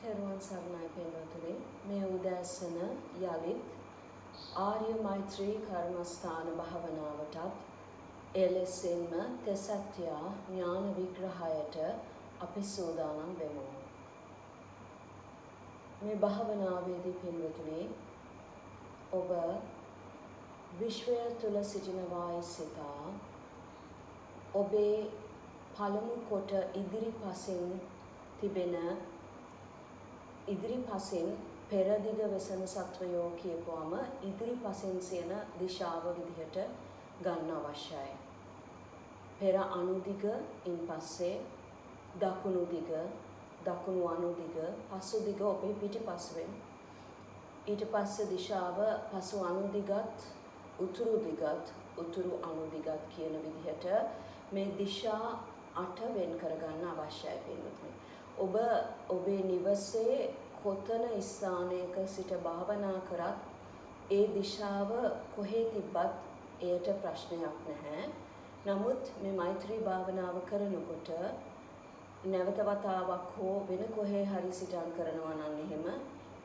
තෙරුවන් සරණයි පින්වතුනි. මේ උදෑසන යලිත් ආර්ය මෛත්‍රී කර්මස්ථාන භාවනාවටත් එලෙසින්ම තෙසත්‍ය ඥාන විග්‍රහයට අපි සූදානම් වෙමු. මේ භාවනාවේදී පින්වතුනි ඔබ විශ්වය තුල සිටින වායි සිතා ඔබේ පළමු කොට ඉදිරිපසින් පෙරදිග වෙසෙන සත්වයෝ කියපුවම ඉදිරිපසින් සියන දිශාව විදිහට ගන්න අවශ්‍යයි. පෙර අනුදිග, ඉන්පස්සේ දකුණු දිග, දකුණු අනුදිග, පසු දිග ඔබේ පිටිපස්සෙන්. ඊට පස්සේ දිශාව පසු අනුදිගත්, උතුරු දිගත්, උතුරු අනුදිගත් කියන විදිහට මේ දිශා 8 වෙන් කරගන්න අවශ්‍යයි පින්වතුනි. ඔබ ඔබේ නිවසේ කොතන ස්ථානයක සිට භාවනා කරත් ඒ දිශාව කොහේ තිබ්බත් එයට ප්‍රශ්නයක් නැහැ. නමුත් මේ මෛත්‍රී භාවනාව කරනකොට නැවත වතාවක් හෝ වෙන කොහේ හරි සිටන් කරනවා නම් එහෙම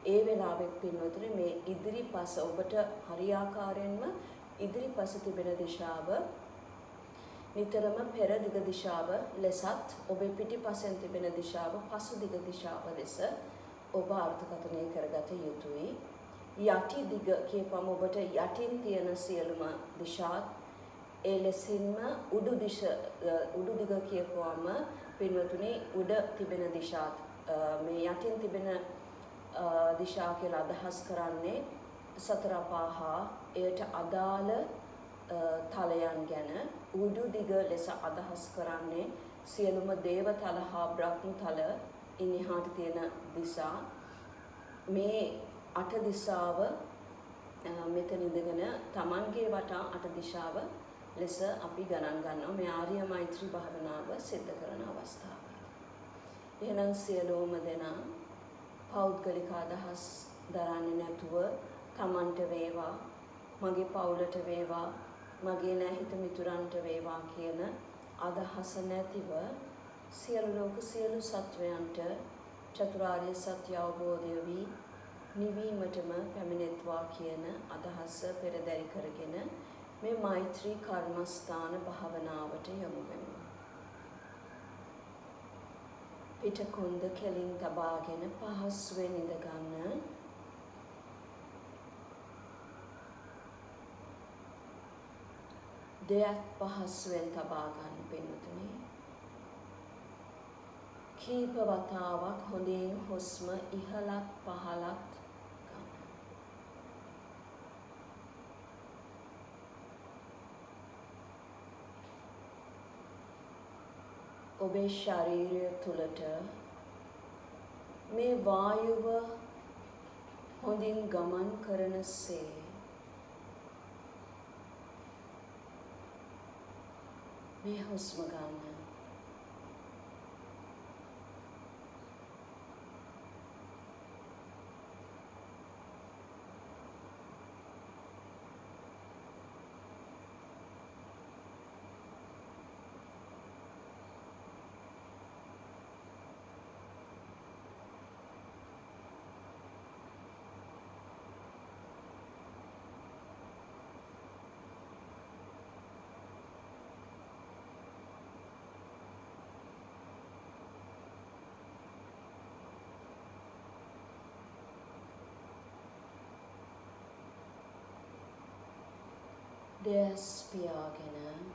ඒ වෙලාවෙත් පින්වතුනි මේ ඉදිරිපස ඔබට හරියාකාරයෙන්ම ඉදිරිපස තිබෙන දිශාව නිතරම පෙරදිග දිශාව ලෙසත් ඔබේ පිටිපසෙන් තිබෙන දිශාව පසුදිග දිශාව ලෙස ඔබ අර්ථකථනය කරගත යුතුයි. යටි දිග කියපම ඔබට යටින් තියෙන සියලුම දිශාත් ඒ ලෙසින්ම උඩු දිග කියපුවම පින්වතුනි උඩ තිබෙන දිශාත් මේ යටින් තිබෙන දිශා කියලා අදහස් කරන්නේ සතර පහා එයට අදාළ තලයන් ගැන. උඩු දිග ලෙස අදහස් කරන්නේ සියලුම දේවතල හා බ්‍රහ්ම තල ඉනිහාට තියෙන දිසා. මේ 8 දිසාව මෙතන ඉඳගෙන Tamanගේ වටා 8 දිශාව ලෙස අපි ගණන් ගන්නවා මේ ආර්ය මෛත්‍රී භාවනාව සිද්ධ කරන අවස්ථාවේ. එහෙනම් සියලුම දෙනා පෞද්ගලික අදහස් දරන්නේ නැතුව Tamanට වේවා, මගේ පවුලට වේවා, මගේ නැහිත මිතුරන්ට වේවා කියන අදහස නැතිව සියලු ලෝක සියලු සත්වයන්ට චතුරාර්ය සත්‍ය අවබෝධය වී නිවීමටම පැමිණෙත්වා කියන අදහස පෙරදරි කරගෙන මේ මෛත්‍රී කර්මස්ථාන භාවනාවට යමු වෙමු. පිටකොන්ද කෙලින් තබාගෙන පහසුවෙන් ඉඳ ගන්න. දෙයක් පහසුවෙන් තබා ගන්න පින්වතුනි. කීප වතාවක් හොඳින් හුස්ම ඉහළත් පහළත් ගන්න. ඔබේ ශරීරය තුළට මේ වායුව හොඳින් ගමන් කරනසේ මේ හුස්ම ගන්න. දැස් පියාගෙන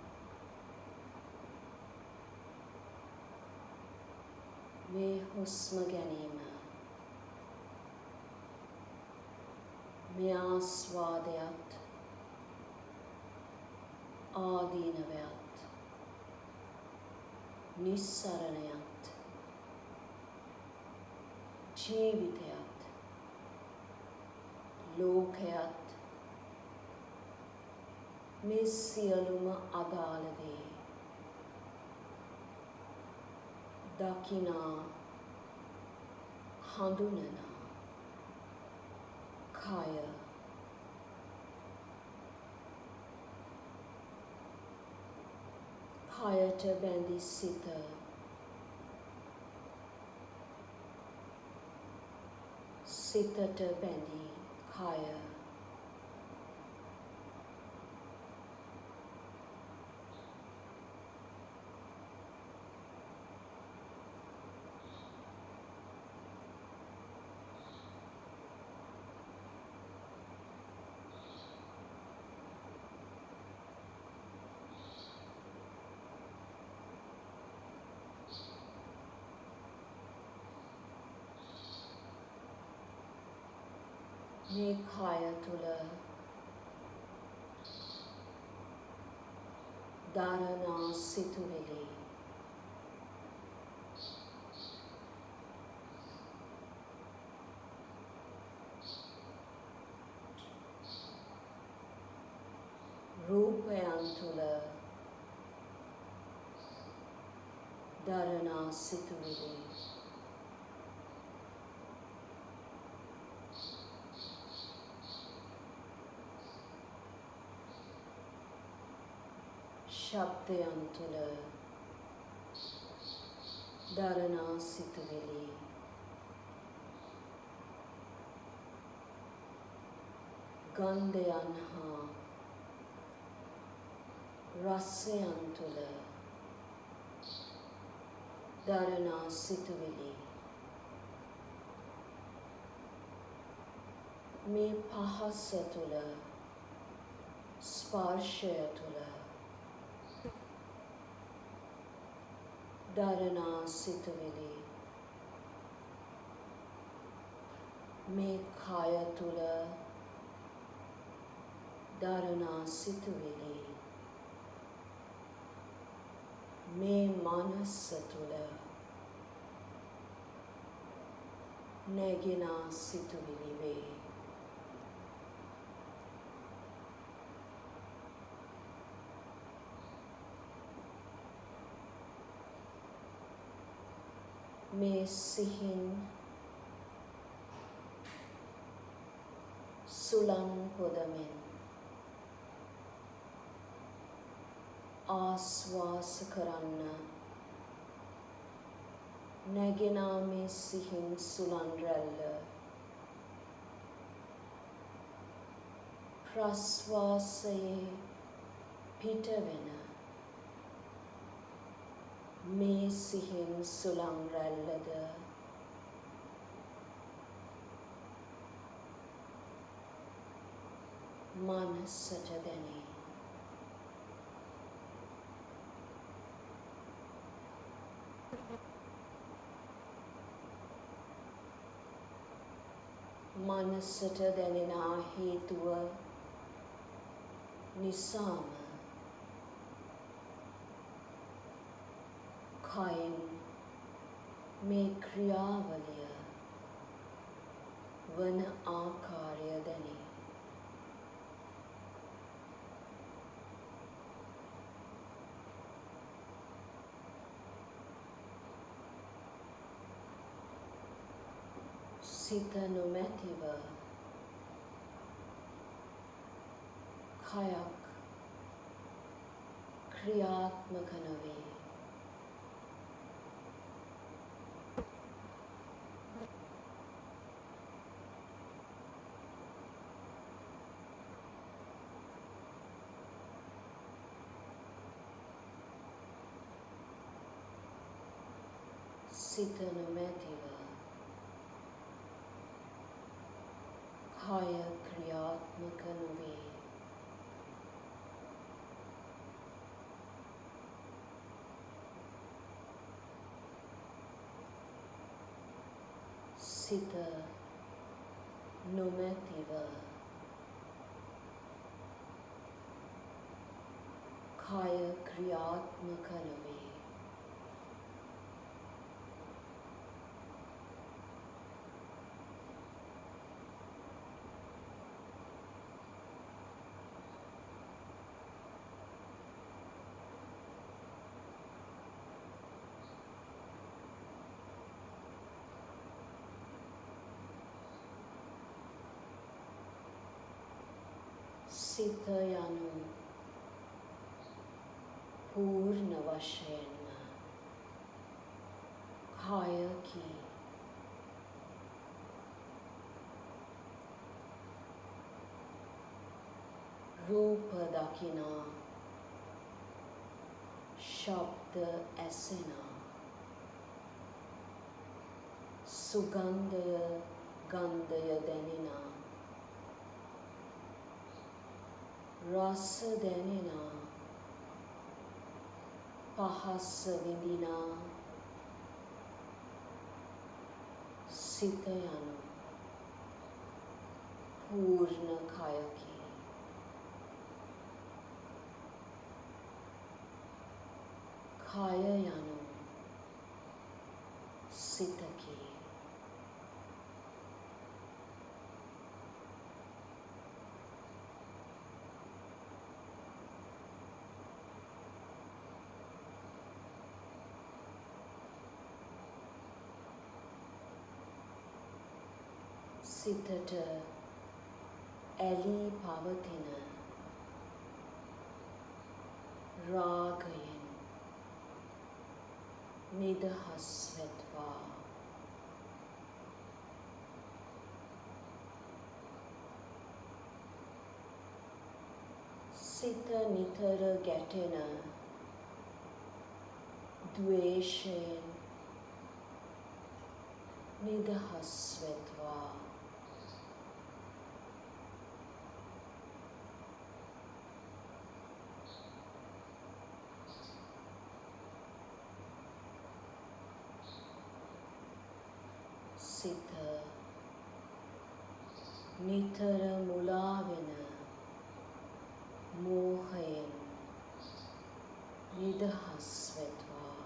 මේ හුස්ම ගැනීම මේ ආස්වාදයත් ආදීනවයත් නිස්සරණයත් ජීවිතයත් ලෝකයත් මේ සියලුම අදාළ දේ දකිනා හඳුනන කය කයට බැඳි සිත සිතට බැඳී කය මේ කය තුළ දරනා සිතුවිලි රූපයන් තුළ දරනා සිතුවිලි ශබ්දයන් තුළ දරනා සිතුවිලි ගන්ධයන් හා රසයන් තුළ දරනා සිතුවිලි මේ පහස තුළ ස්පර්ශය තුළ දරනා සිතුවිලි මේ කය තුළ දරනා සිතුවිලි මේ මනස තුළ නැගෙනා සිතුවිලි වේ. මේ සිහින් සුළං පොදමින් ආස්වාස කරන්න නැගෙනා මේ සිහින් සුළං රැල්ල ප්‍රස්වාසයේ පිටවෙන මේ සිහින් සුළං රැල්ලද මනසට දැනේ. මනසට දැනෙන හේතුව නිසාම කයින් මේ ක්‍රියාවලිය වන ආකාරය දැනේ. සිත නොමැතිව කයක් ක්‍රියාත්මක නොවේ. සිත නොමැතිව කය ක්‍රියාත්මක නොවේ. සිත නොමැතිව කය ක්‍රියාත්මක නොවේ. සිත යනු පූර්ණ වශයෙන්ම කායකි. रूप दकिना शब्द ऐसेना सुगंधय गंधय देनिना रस देनिना पहस विंदिना सितयनु पूर्ण कायकी काययनु सितकी සිතට ඇලී පවතින රාගයෙන් නිදහස් වෙත්වා සිත නිතර ගැටෙන ද්වේෂයෙන් නිදහස් වෙත්වා සිත නිතර මුලා වෙන මෝහයෙන් නිදහස් වෙත්වා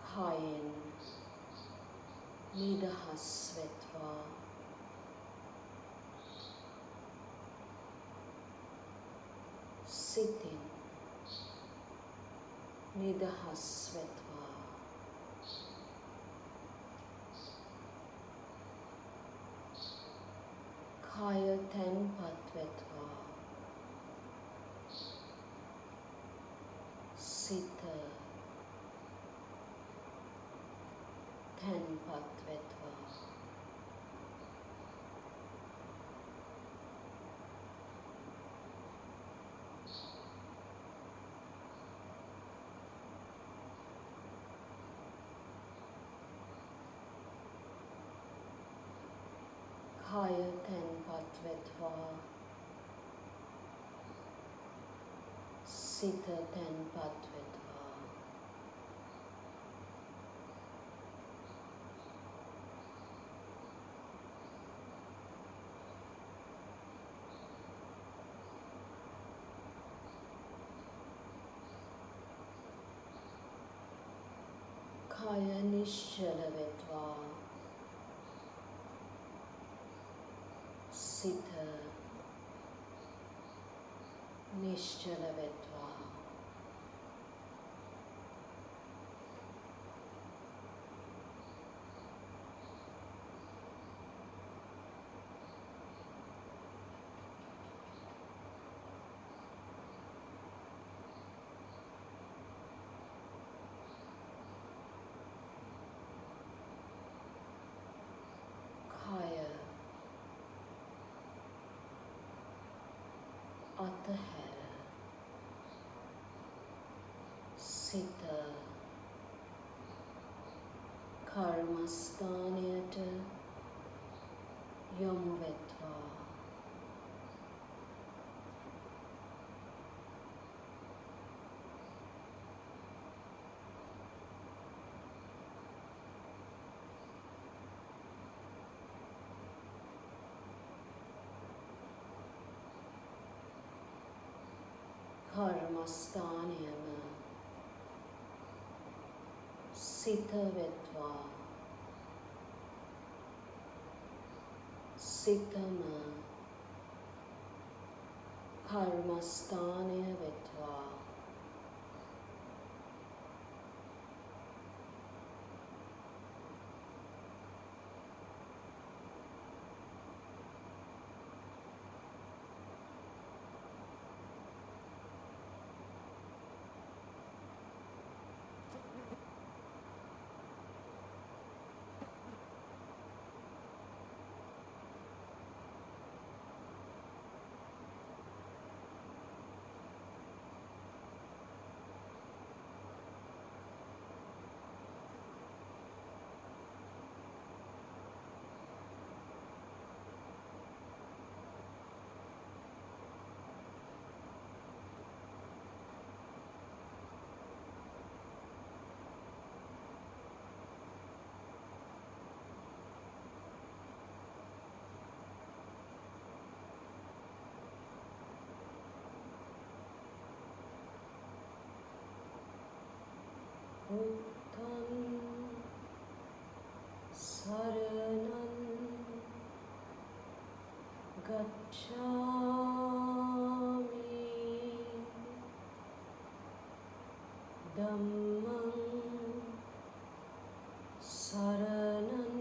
කයෙන් නිදහස් වෙත්වා සිතින් නිදහස් වෙත්වා කය තැන්පත් වෙත්වා සිත තැන්පත් වෙත්වා කය තැන්පත් වෙත්වා සිත තැන්පත් වෙත්වා කය නිශ්චල වෙත්වා සිත නිශ්චල වෙත්වා අතහැර සිත කර්මස්ථානයට යොමු වෙත්වා කර්මස්ථානයම සිත වෙත්වා සිතම කර්මස්ථානය වෙත්වා Buddhan Saranam Gacchami Dhammam Saranam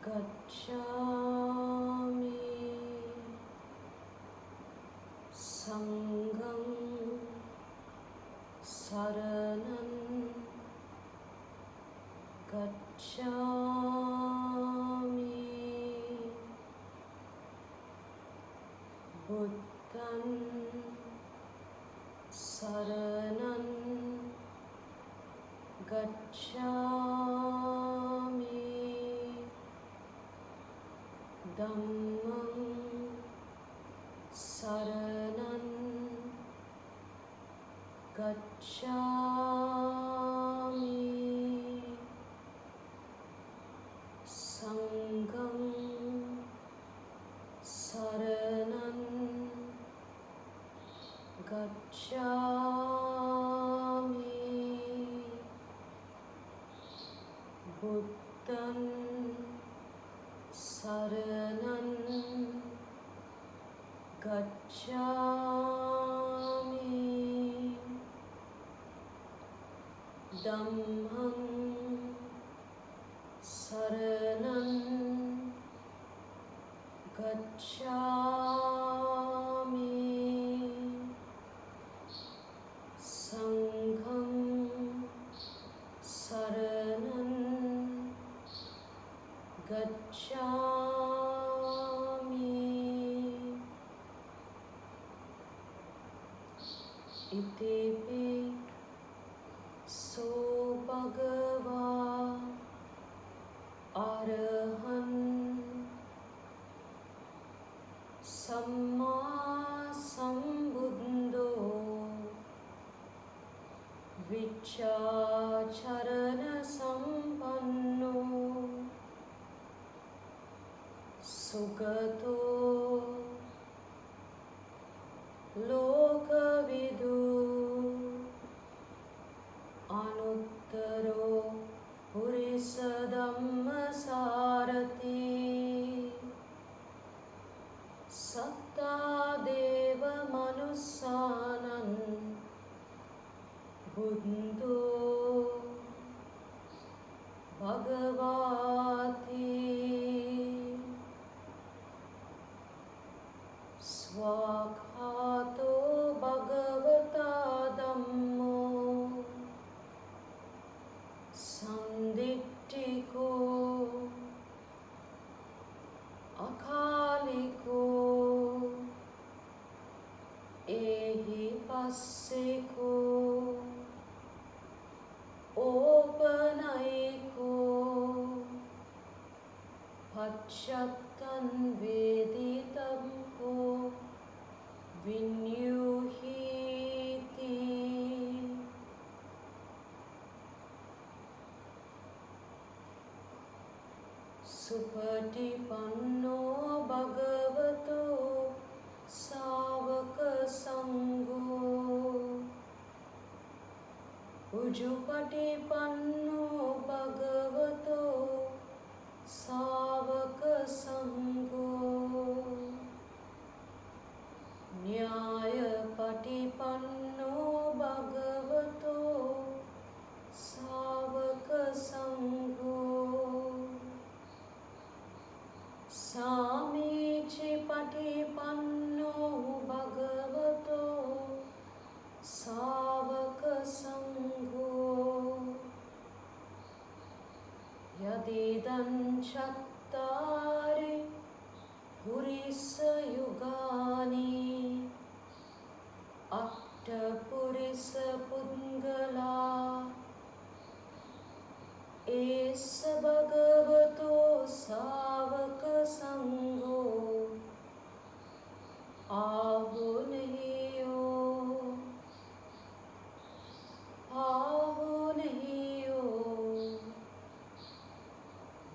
Gacchami Sangham Saranam Gacchami Buddhan Saranam Gacchami Dhammam Saranam Gacchami Sangham Saranam Gacchami Buddhan Saranam Gacchami Dhammam Saranam Gacchami Sangham Saranam Gacchami Itepi So Bhagava Arahan Samma Sambuddho Vichacharana Sampanno Sugato Lokavidu Anuttaro Purisa Dhamma Sarati Satta Deva Manusanan Buddho Bhagavati Swakhato Bhagavata Dhammo Sandittiko Akaliko Ehi Passeko Opanaiko Pachattan Veditampo Vinyuhiti Supatipanno Bhagavato Savaka Sangho Ujupatipanno Bhagavato Savaka Sangho Nyaya Patipanno Bhagavato Savaka Sangho Samichi Patipanno Bhagavato Savaka Sangho Yadidan Chattari Purisa Yugani Atta Purisa Pungala Esa Bhagavato Savaka Sangho Aho nahi ho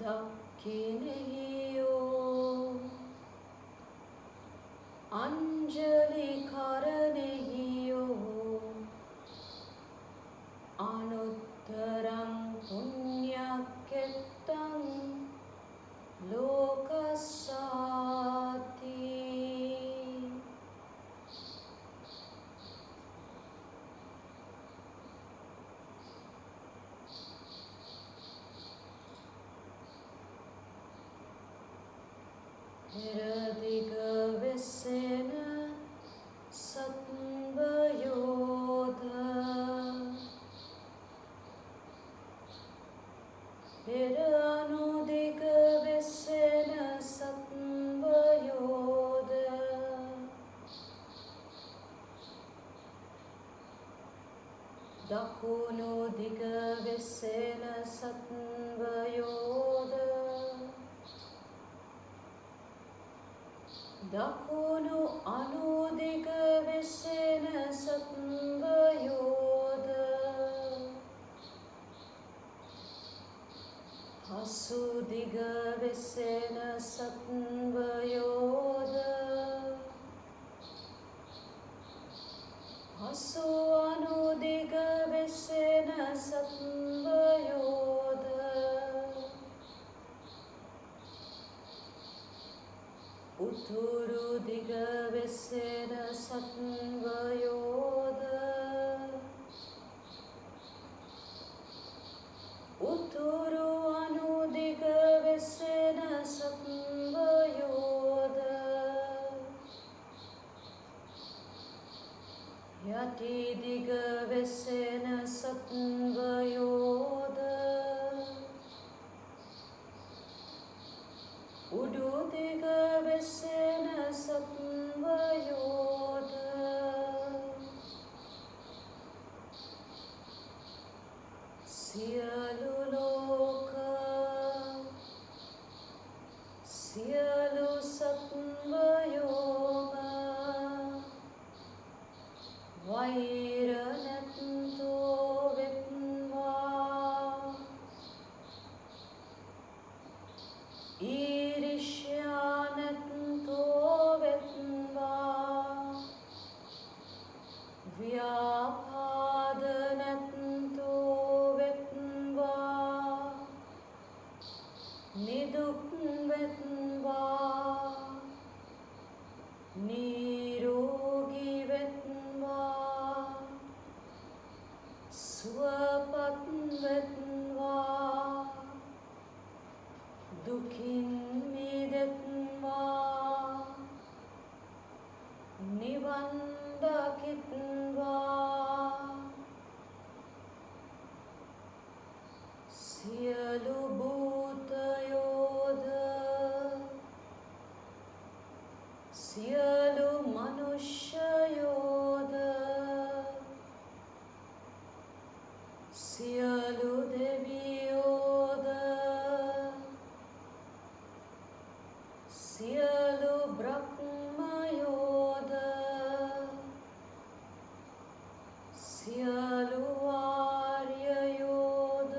धक्के नहीं हो अंजलि कर नहीं हो පෙරදිග වෙසෙන සත්වයෝද පෙර අනුදිග වෙසෙන සත්වයෝද දකුණු දිග වෙසෙන සත්වයෝද දකුණු අනුදිග වෙසෙන සත්වයෝද හසු දිග වෙසෙන සත්වයෝද හසු අනුදිග වෙසෙන සත්වයෝද උතුරු දිග වෙසෙන සත්වයෝද උතුරු අනුදිග වෙසෙන සත්වයෝද යටි දිග වෙසෙන සත්වයෝද උඩු දිග වෙසෙන සත්වයෝද සියලු ලෝක සියලු සත්වයෝම වෛර නැත්තෝ වෙත්වා ඊර්ෂ්‍යා නැත්තෝ වෙත්වා ව්‍යාපාද නැත්තෝ වෙත්වා නිදුක් වෙත්වා නිරෝගී වෙත්වා සුවපත් වෙත්වා දුකින් මිදෙත්වා නිවන් දකිත්වා සියලු භූතයෝද සියලු මනුෂ්‍යයෝද සියලු දෙවියෝද සියලු බ්‍රහ්මයෝද සියලු ආර්යයෝද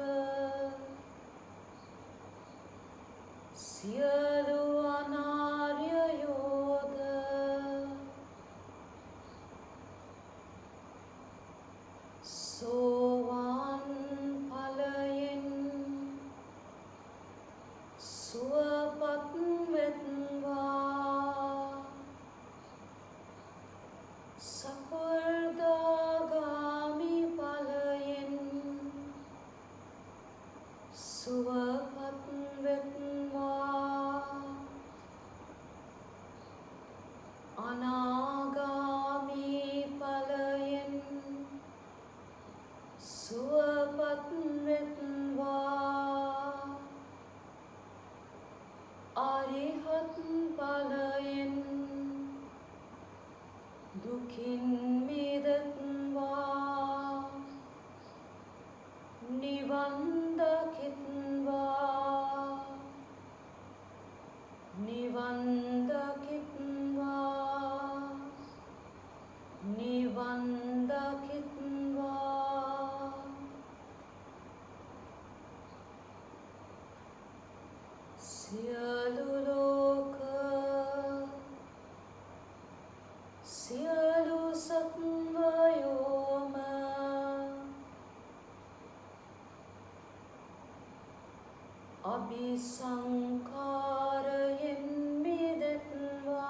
සියලු අනාර්යයෝද සෝවාන් ඵලයෙන් සුවපත් වෙත්වා සකෘදාගාමි ඵලයෙන් සුවපත් වෙත්වා අනාගාමි ඵලයෙන් සුවපත් වෙත්වා අරිහත් ඵලයෙන් දුකින් මිදෙත්වා නිවන් දකිත්වා නිවන් දකිත්වා නිවන් දකිත්වා සියලු ලෝක සියලු සත්වයෝම අபிසංකාරයෙන් මිදෙත්වා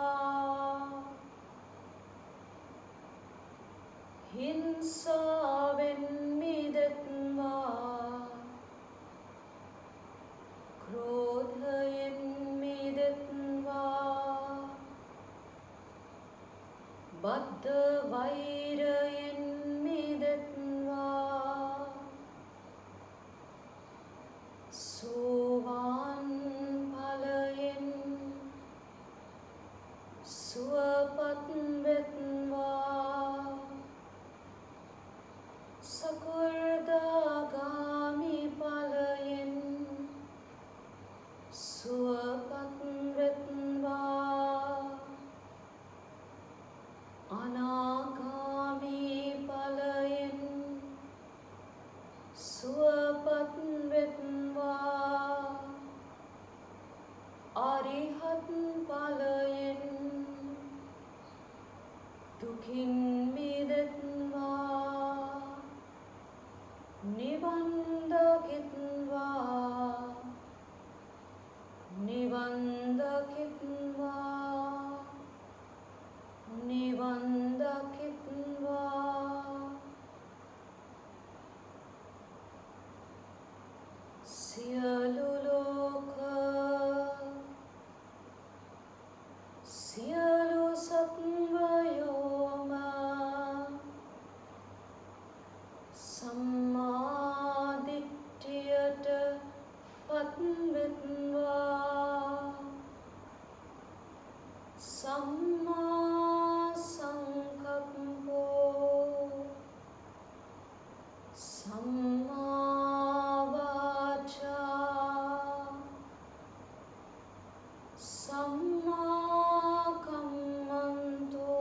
හිංසාවෙන් මිදෙත්වා ක්‍රෝධයෙන් මිදෙත්වා බද්ධ වෛරයෙන් මිදෙත්වා සෝවාන් ඵලයෙන් සුවපත් වෙත්වා සකෘදාගාමි ඵලයෙන් සුවපත් වෙත්වා අනාගාමි ඵලයෙන් සුවපත් වෙත්වා අරිහත් ඵලයෙන් දුකින් මිදෙත්වා නිවන් දකිත්වා නිවන් දකිත්වා නිවන් දකිත්වා සියලු ලෝක සියලු සත්වයෝම සම්මා දිට්ඨියට පත් වෙත්වා සම්මා සංකප්පෝ සම්මා වාචා සම්මා කම්මන්තෝ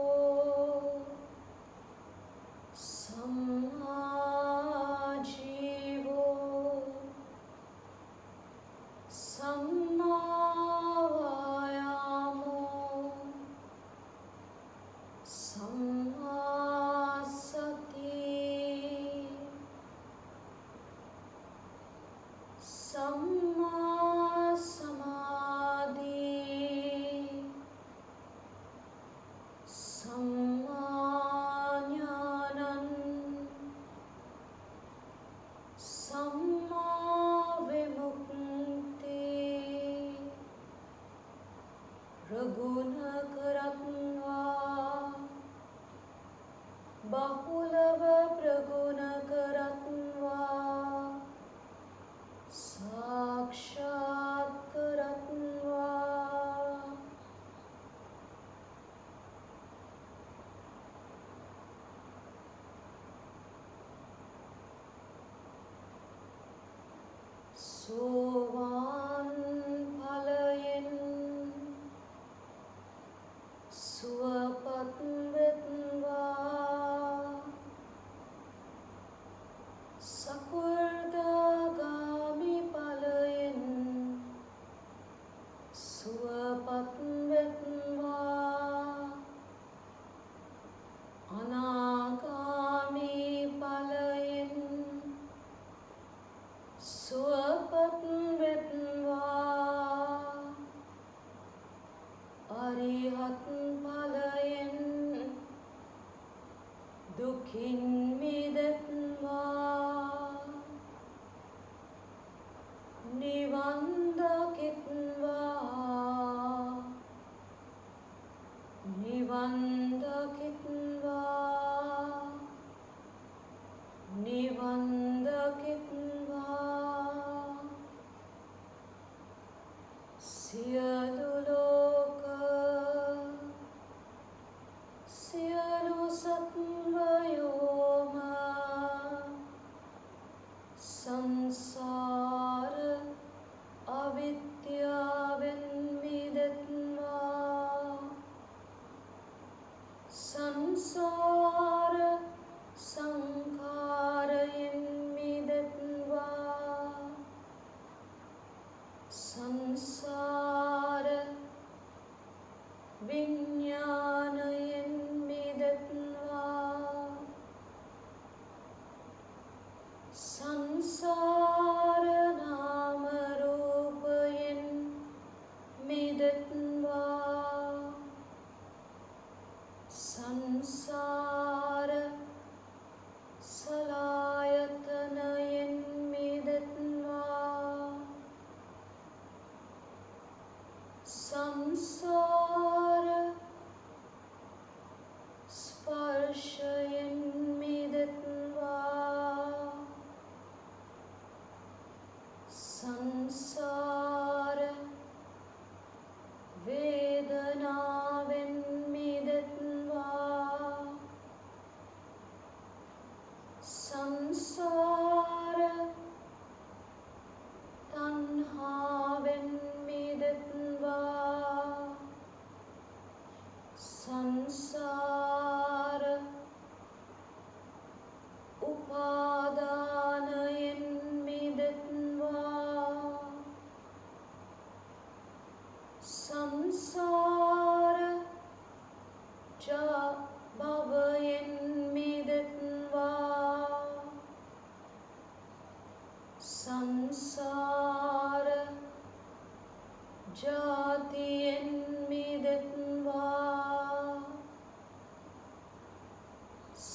සම්මා ජීවෝ සම්මා වායාමෝ සම්මා සති සම්මා සමාධි සම්මා ඥානං සම්මා විමුක්ති රගුණ කරත්වා බහුලව ප්‍රගුණ කරත්වා साक्षात् करत्वा सोवान ඵලයෙන් සුවපත් වෙත්වා සකෘදාගාමි ඵලයෙන් සුවපත් වෙත්වා අනාගාමි ඵලයෙන් සුවපත් වෙත්වා අරිහත් ඵලයෙන් දුකින් මිදෙත්වා නිවන් දකිත්වා නිවන් දකිත්වා නිවන් දකිත්වා සියලු ලෝක සියලු සත්වයෝම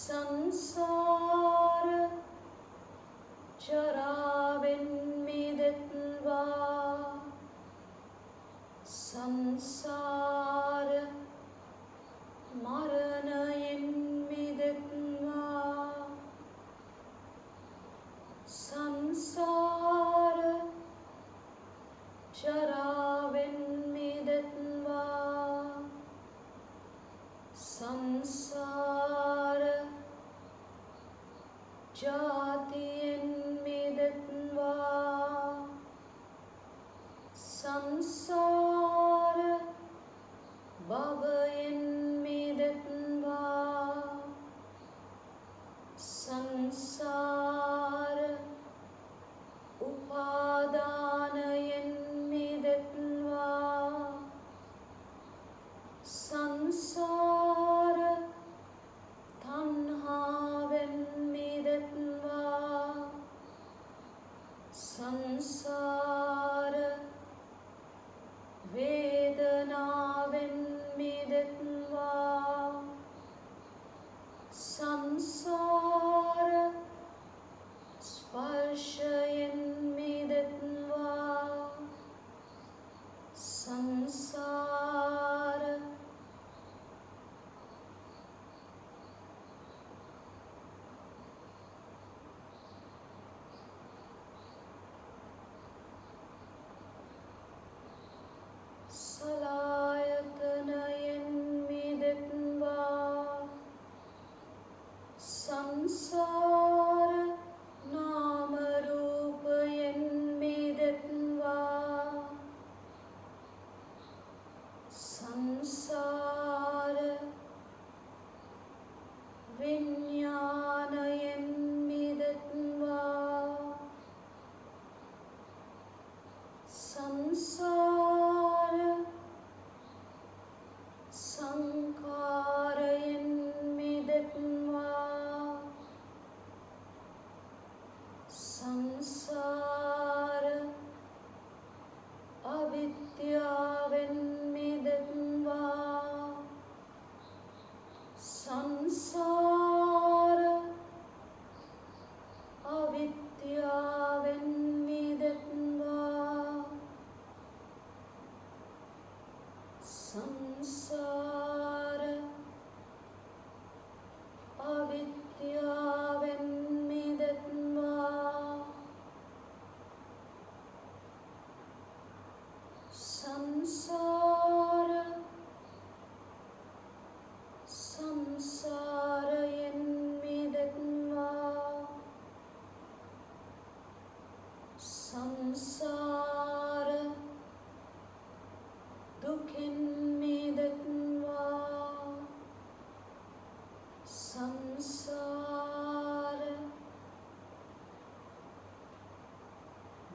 සංසාර ජරාවෙන් මිදෙත්වා සංසාර මරණයෙන් මිදෙත්වා සංසාර ජරාවෙන් මිදෙත්වා සංසාර ජාතියෙන් මිදෙත්වා සංසාර භවයෙන් මිදෙත්වා සංසාර උපාදානයෙන් මිදෙත්වා සංසාර තණ්හාවෙන් මිදෙත්වා සංසාර වේදනාවෙන් මිදෙත්වා සංසාර ස්පර්ශයෙන් මිදෙත්වා සංසාර සලායතනයෙන් මිදෙත්වා සංසාර නාම රූපයෙන් මිදෙත්වා සංසාර විඥානයෙන් මිදෙත්වා සංසාර සංඛාරයෙන් මිදෙත්වා සංසාර අවිද්‍යාවෙන් මිදෙත්වා සංසාර අවිද්‍යාවෙන් මිදෙත්වා සංසාර අවිද්‍යාවෙන් මිදෙත්වා සංසාර සංසාරයෙන් මිදෙත්වා සංසාර දුකින් මිදෙත්වා සංසාර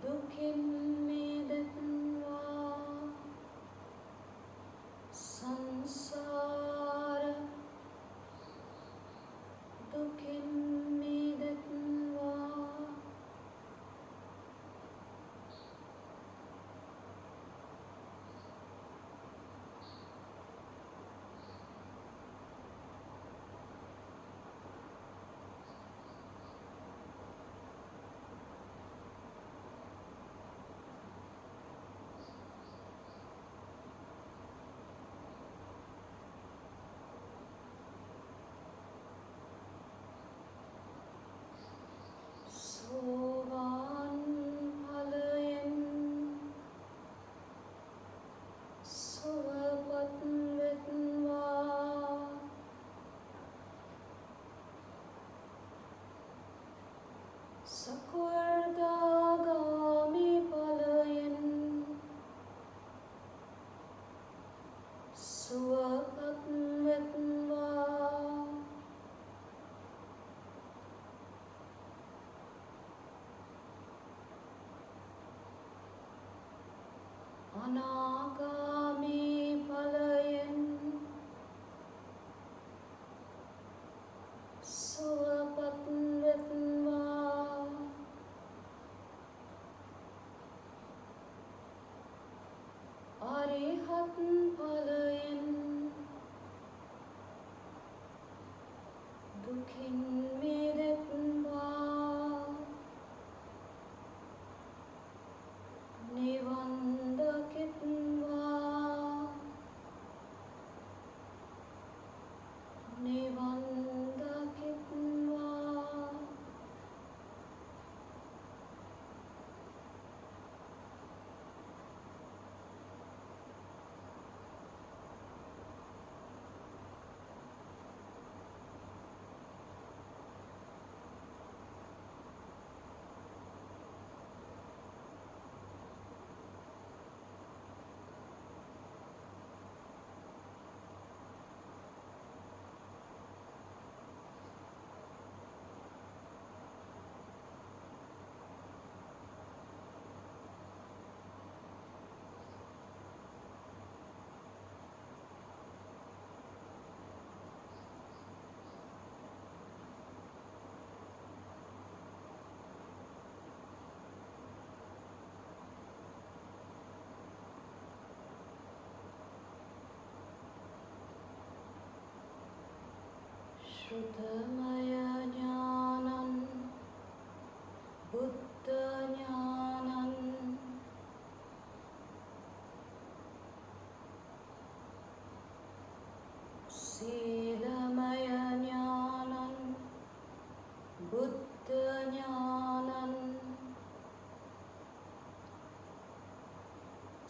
දුකින් මිදෙත්වා සංසාර දුකින් මිදෙත්වා සෝවාන් ඵලයෙන් සුවපත් වෙත්වා සකෘදාගාමි ඵලයෙන් සුවපත් වෙත්වා අනාගාමි ඵලයෙන් සුවපත් වෙත්වා අරිහත් ඵලයෙන් දුකින් මිදෙත්වා නිවන් දකිත්වා නිවන් දකිත්වා श्रुतमय ज्ञानं बुद्ध ज्ञानं शीलमय ज्ञानं बुद्ध ज्ञानं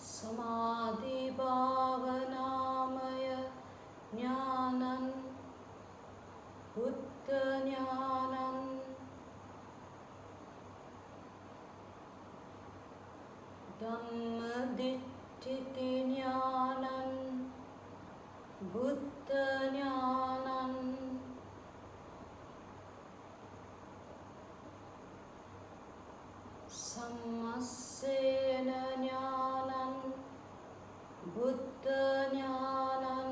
समाधि भावनामय ज्ञानं बुद्ध ज्ञानं धम्मदिट्ठिति ज्ञानं बुद्ध ज्ञानं सम्मस्सेन ज्ञानं बुद्ध ज्ञानं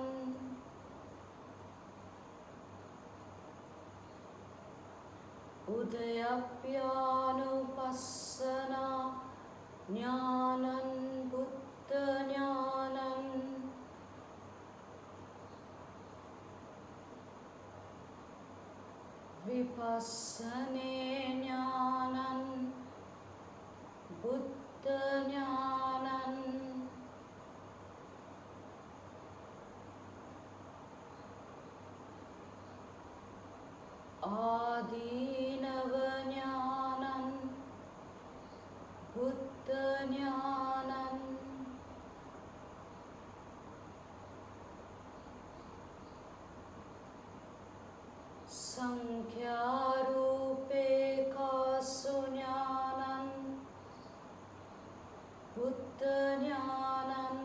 उदयप्यानुपस्सना ज्ञानं बुद्ध ज्ञानं विपस्सने ज्ञानं बुद्ध ज्ञानं आदीनव ज्ञानं बुद्ध ज्ञानं संख्यारूपेकासु ज्ञानं बुद्ध ज्ञानं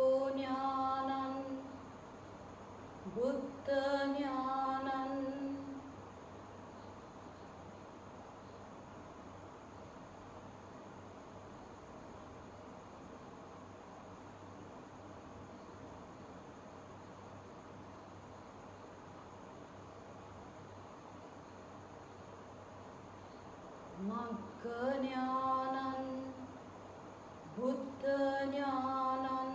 गोत्रभूज्ञानं बुद्ध ज्ञानं मग्ग ज्ञानं बुद्ध ज्ञानं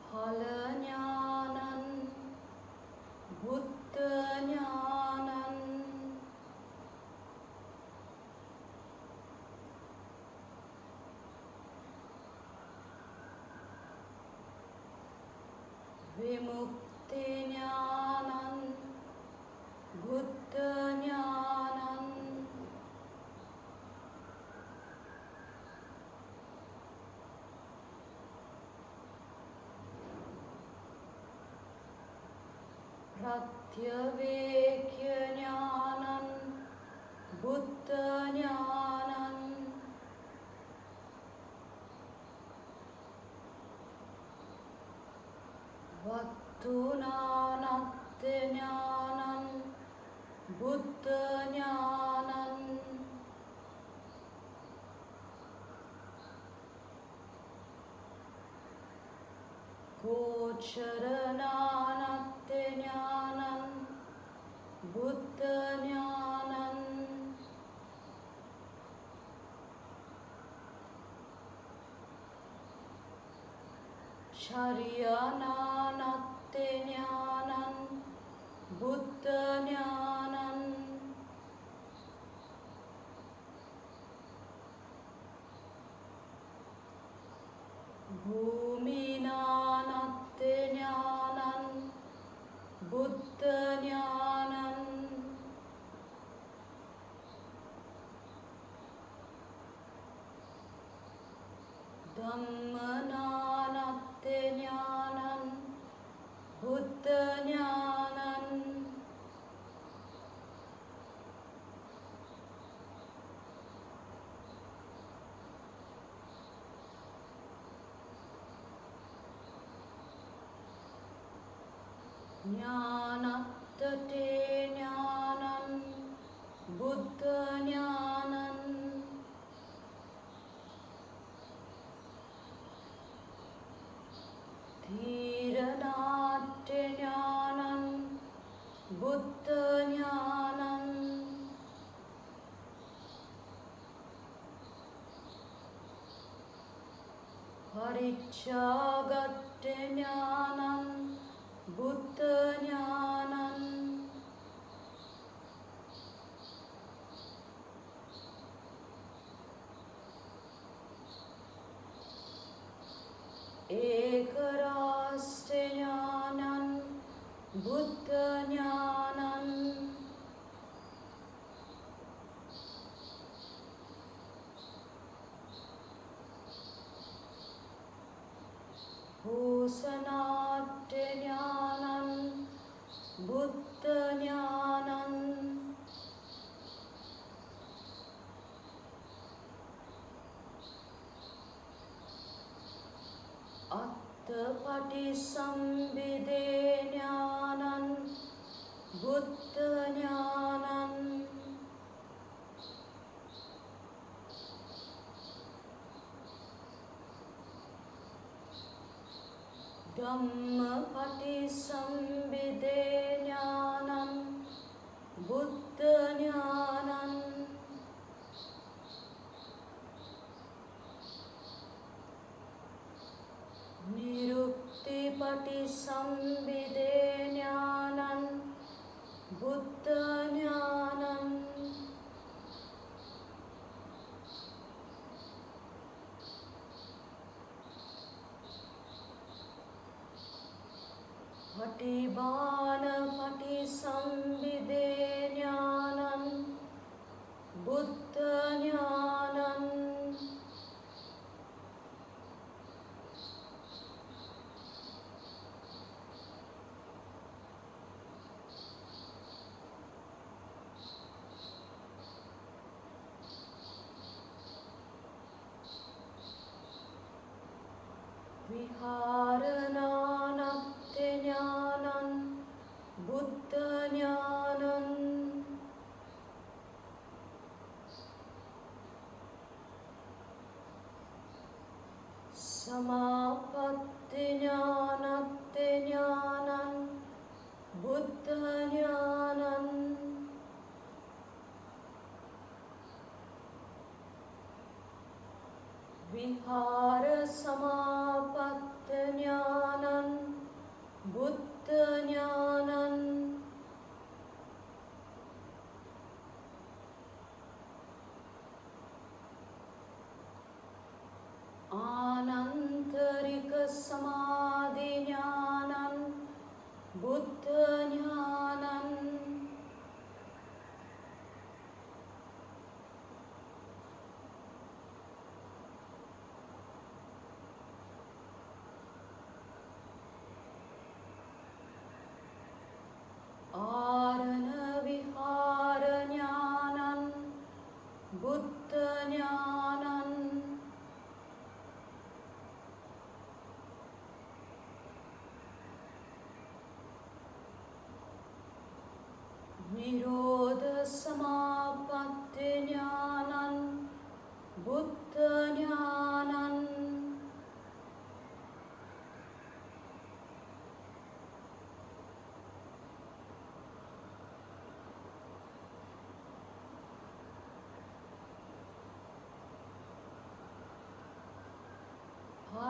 फल ज्ञानं बुद्ध ज्ञानं विमुक्ति ज्ञानं बुद्ध ज्ञानं प्रत्यवेक्य ज्ञानं बुद्ध ज्ञानं वत्तुनानत्ति ज्ञानं बुद्ध ज्ञानं गोचरनानत्ते ज्ञानं बुद्ध ज्ञानं शर्यनानत्ते ज्ञानं बुद्ध ज्ञानं भूमिनानत्ते ज्ञानं बुद्ध ज्ञानं धम्मनानत्ते ज्ञानं बुद्ध ज्ञानं ज्ञानत्तटे ज्ञानं बुद्ध ज्ञानं धीरनाट्य ज्ञानं बुद्ध ज्ञानं परिच्छागट्य ज्ञानं बुद्ध ज्ञानं एकराष्ट्र ज्ञानं बुद्ध ज्ञानं भूषणाट्य ज्ञानं बुद्ध ज्ञानं अत्थपटिसंविदे ज्ञानं बुद्ध ज्ञानं धम्मपटिसंविदे ज्ञानं बुद्ध ज्ञानं निरुक्तिपटिसंविदे ज्ञानं बुद्ध ज्ञानं पटिबाणपटिसंविदे ज्ञानं बुद्ध ज्ञानं विहारनानत्ते ज्ञानं बुद्ध ज्ञानं समापत्ति ज्ञानत्ते ज्ञानं बुद्ध ज्ञानं विहार समापत्ति ज्ञानं बुद्ध ज्ञानं आनंतरिक समाधि ज्ञानं बुद्ध ज्ञानं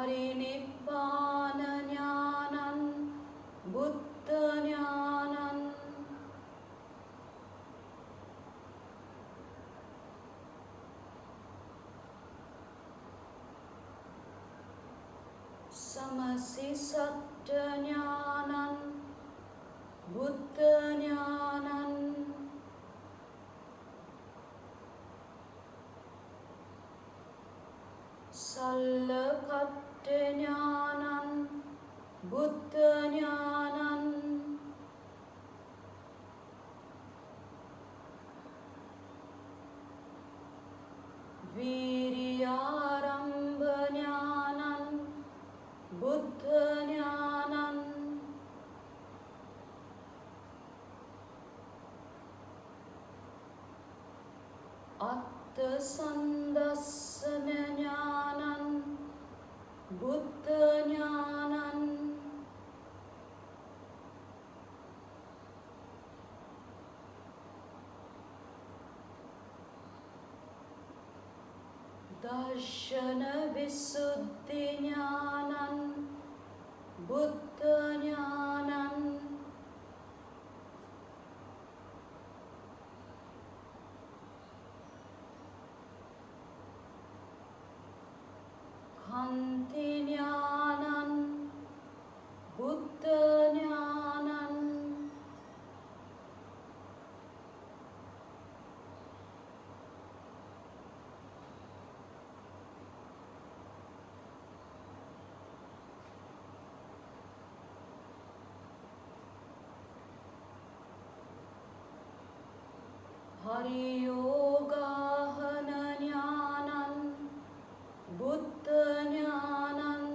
පරිනිබ්බාන ඥානං බුද්ධ ඥානං समसिसट्ठ ඥානං බුද්ධ ඥානං සල්ලකට්ඨ ඥානං බුද්ධ ඥානං वीर्यारम्भ ඥානං බුද්ධ ඥානං අත්ථ සන්දස්සන ඥානං බුද්ධ ඥානං දර්ශන විසුද්ධි ඥානං බුද්ධ ඥානං කන්ති ඥානං බුද්ධ ඥානං हरियोगाहन ඥානං බුද්ධ ඥානං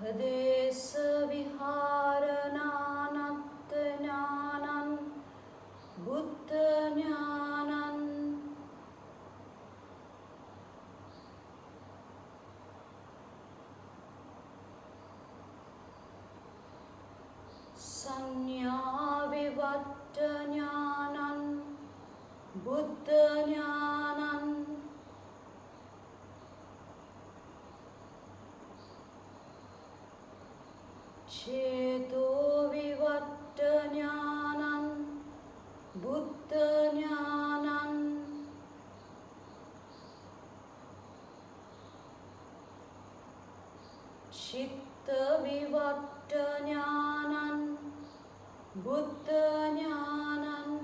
හදේස විහාරනානත්ථ ඥානං බුද්ධ ඥානං සංඥා විවට්ඨ ඥානං බුද්ධ ඥානං චේතෝ විවට්ඨ ඥානං බුද්ධ ඥානං චිත්ත විවට්ඨ ඥානං බුද්ධ ඥානං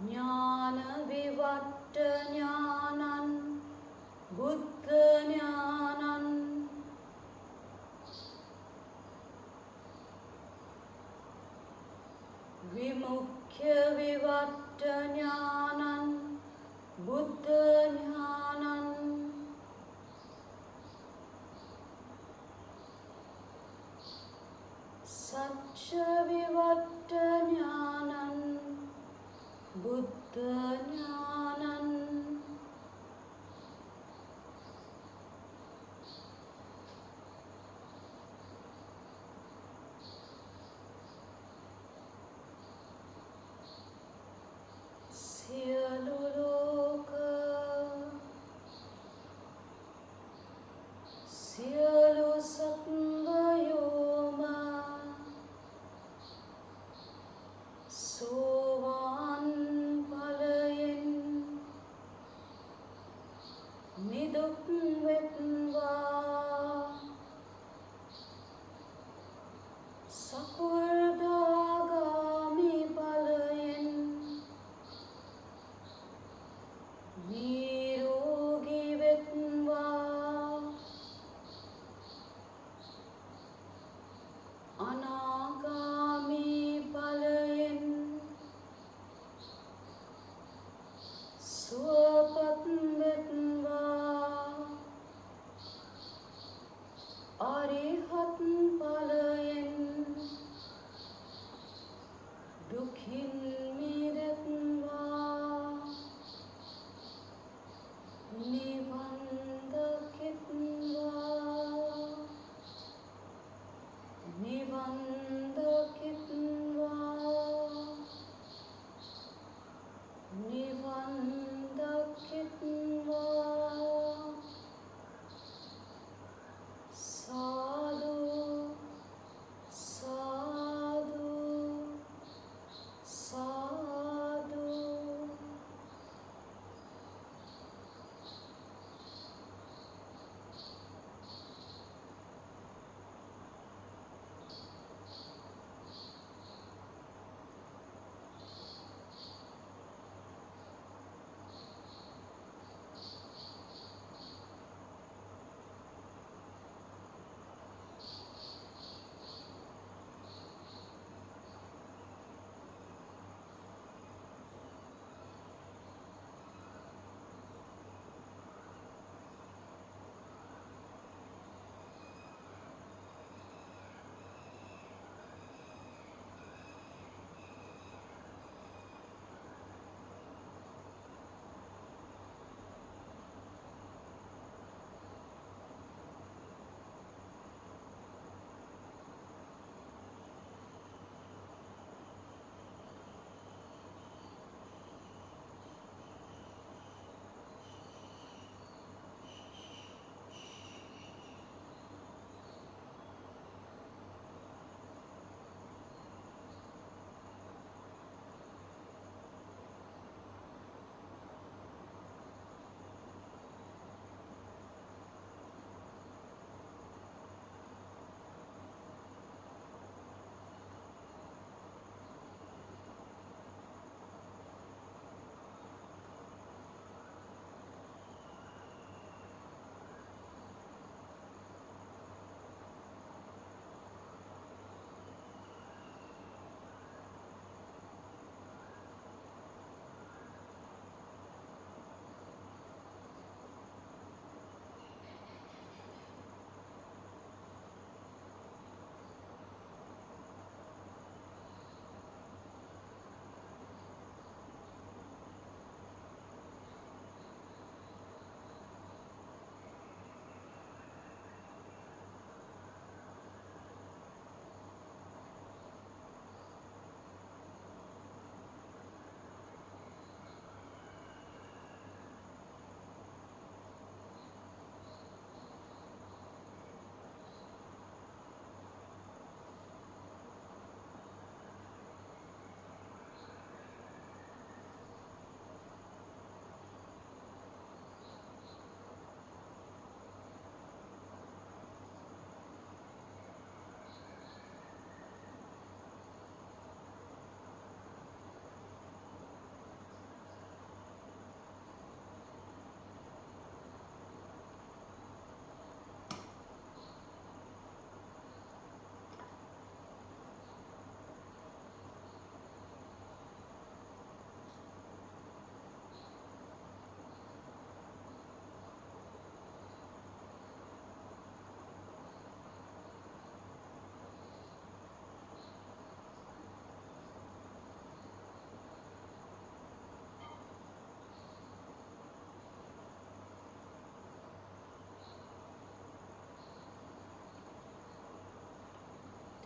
ඥාන විවට්ඨ ඥානං බුද්ධ ඥානං විමුක්ඛ්‍ය විවට්ඨ ඥානං බුද්ධ ඥානං සච්ච විවට්ඨ ඥානං බුද්ධ ඥානං සියලු ලෝක සියලු සත්වයෝම සෝවාන් ඵලයෙන්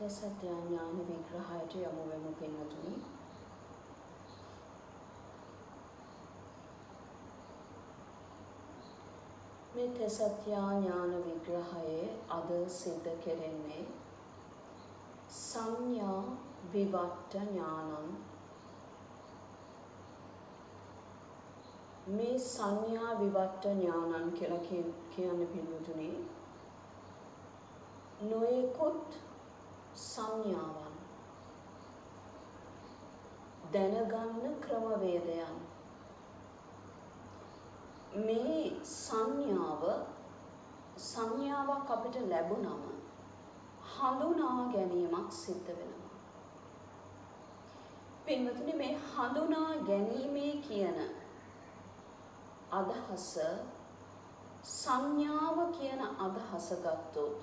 සත්‍ය ඥාන විග්‍රහයට යමු වෙමු පින්වතුනි. මේ සත්‍ය ඥාන විග්‍රහයේ අද සිද්ධ කෙරෙන්නේ සංඥා විවට්ට ඥානං. මේ සංඥා විවට්ට ඥානං කියලා කියන්නේ පින්වතුනි නොයෙකුත් සංඥාවන් දැනගන්න ක්‍රමවේදයන්. මේ සංඥාවක් අපිට ලැබුණම හඳුනා ගැනීමක් සිද්ධ වෙනවා. පින්වතුනි මේ හඳුනා ගැනීමේ කියන අදහස සංඥාව කියන අදහස ගත්තොත්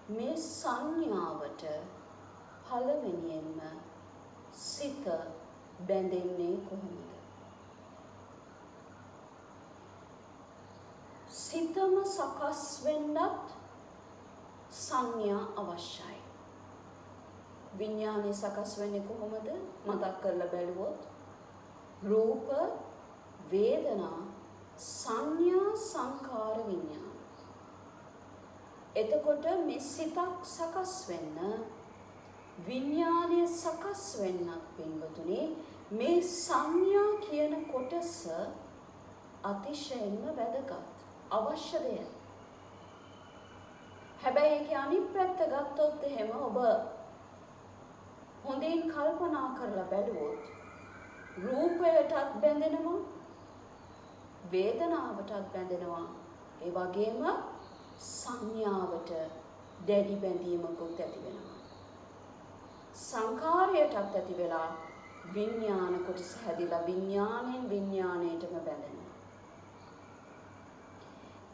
මේ සංඥාවට පළවෙනියෙන්ම සිත බැඳෙන්නේ කොහොමද? සිතම සකස් වෙන්නත් සංඥා අවශ්‍යයි. විඥානය සකස් වෙන්නේ කොහොමද? මතක් කරලා බැලුවොත් රූප, වේදනා, සංඥා, සංකාර, විඥාන. එතකොට මේ සිතක් සකස් වෙන්න විඥානය සකස් වෙන්නත් පින්වතුනි මේ සංඥා කියන කොටස අතිශයින්ම වැදගත් අවශ්‍ය දෙයක්. හැබැයි ඒකේ අනිත් පැත්ත ගත්තොත් එහෙම ඔබ හොඳින් කල්පනා කරලා බැලුවොත් රූපයටත් බැඳෙනවා, වේදනාවටත් බැඳෙනවා, ඒ වගේම සංඥාවට දැඩි බැඳීමකුත් ඇති වෙනවා. සංකාරයටත් ඇති වෙලා විඥාන කොටස හැදිලා විඥාණයෙන් විඥාණයටම බැඳෙනවා.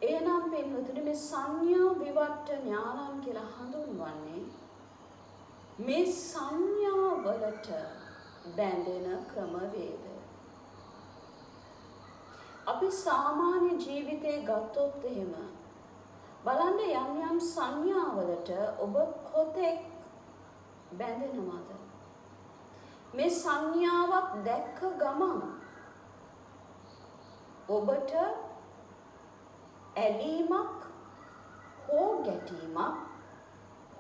එහෙනම් පින්වතුනි මේ සංඥා විවට්ට ඥානං කියලා හඳුන්වන්නේ මේ සංඥා වලට බැඳෙන ක්‍රමවේදය. අපි සාමාන්‍ය ජීවිතේ ගත්තොත් එහෙම බලන්න යම් සංඥාවලට ඔබ කොතෙක් බැඳෙනවද? මේ සංඥාවක් දැක්ක ගමන් ඔබට ඇලීමක් හෝ ගැටීමක්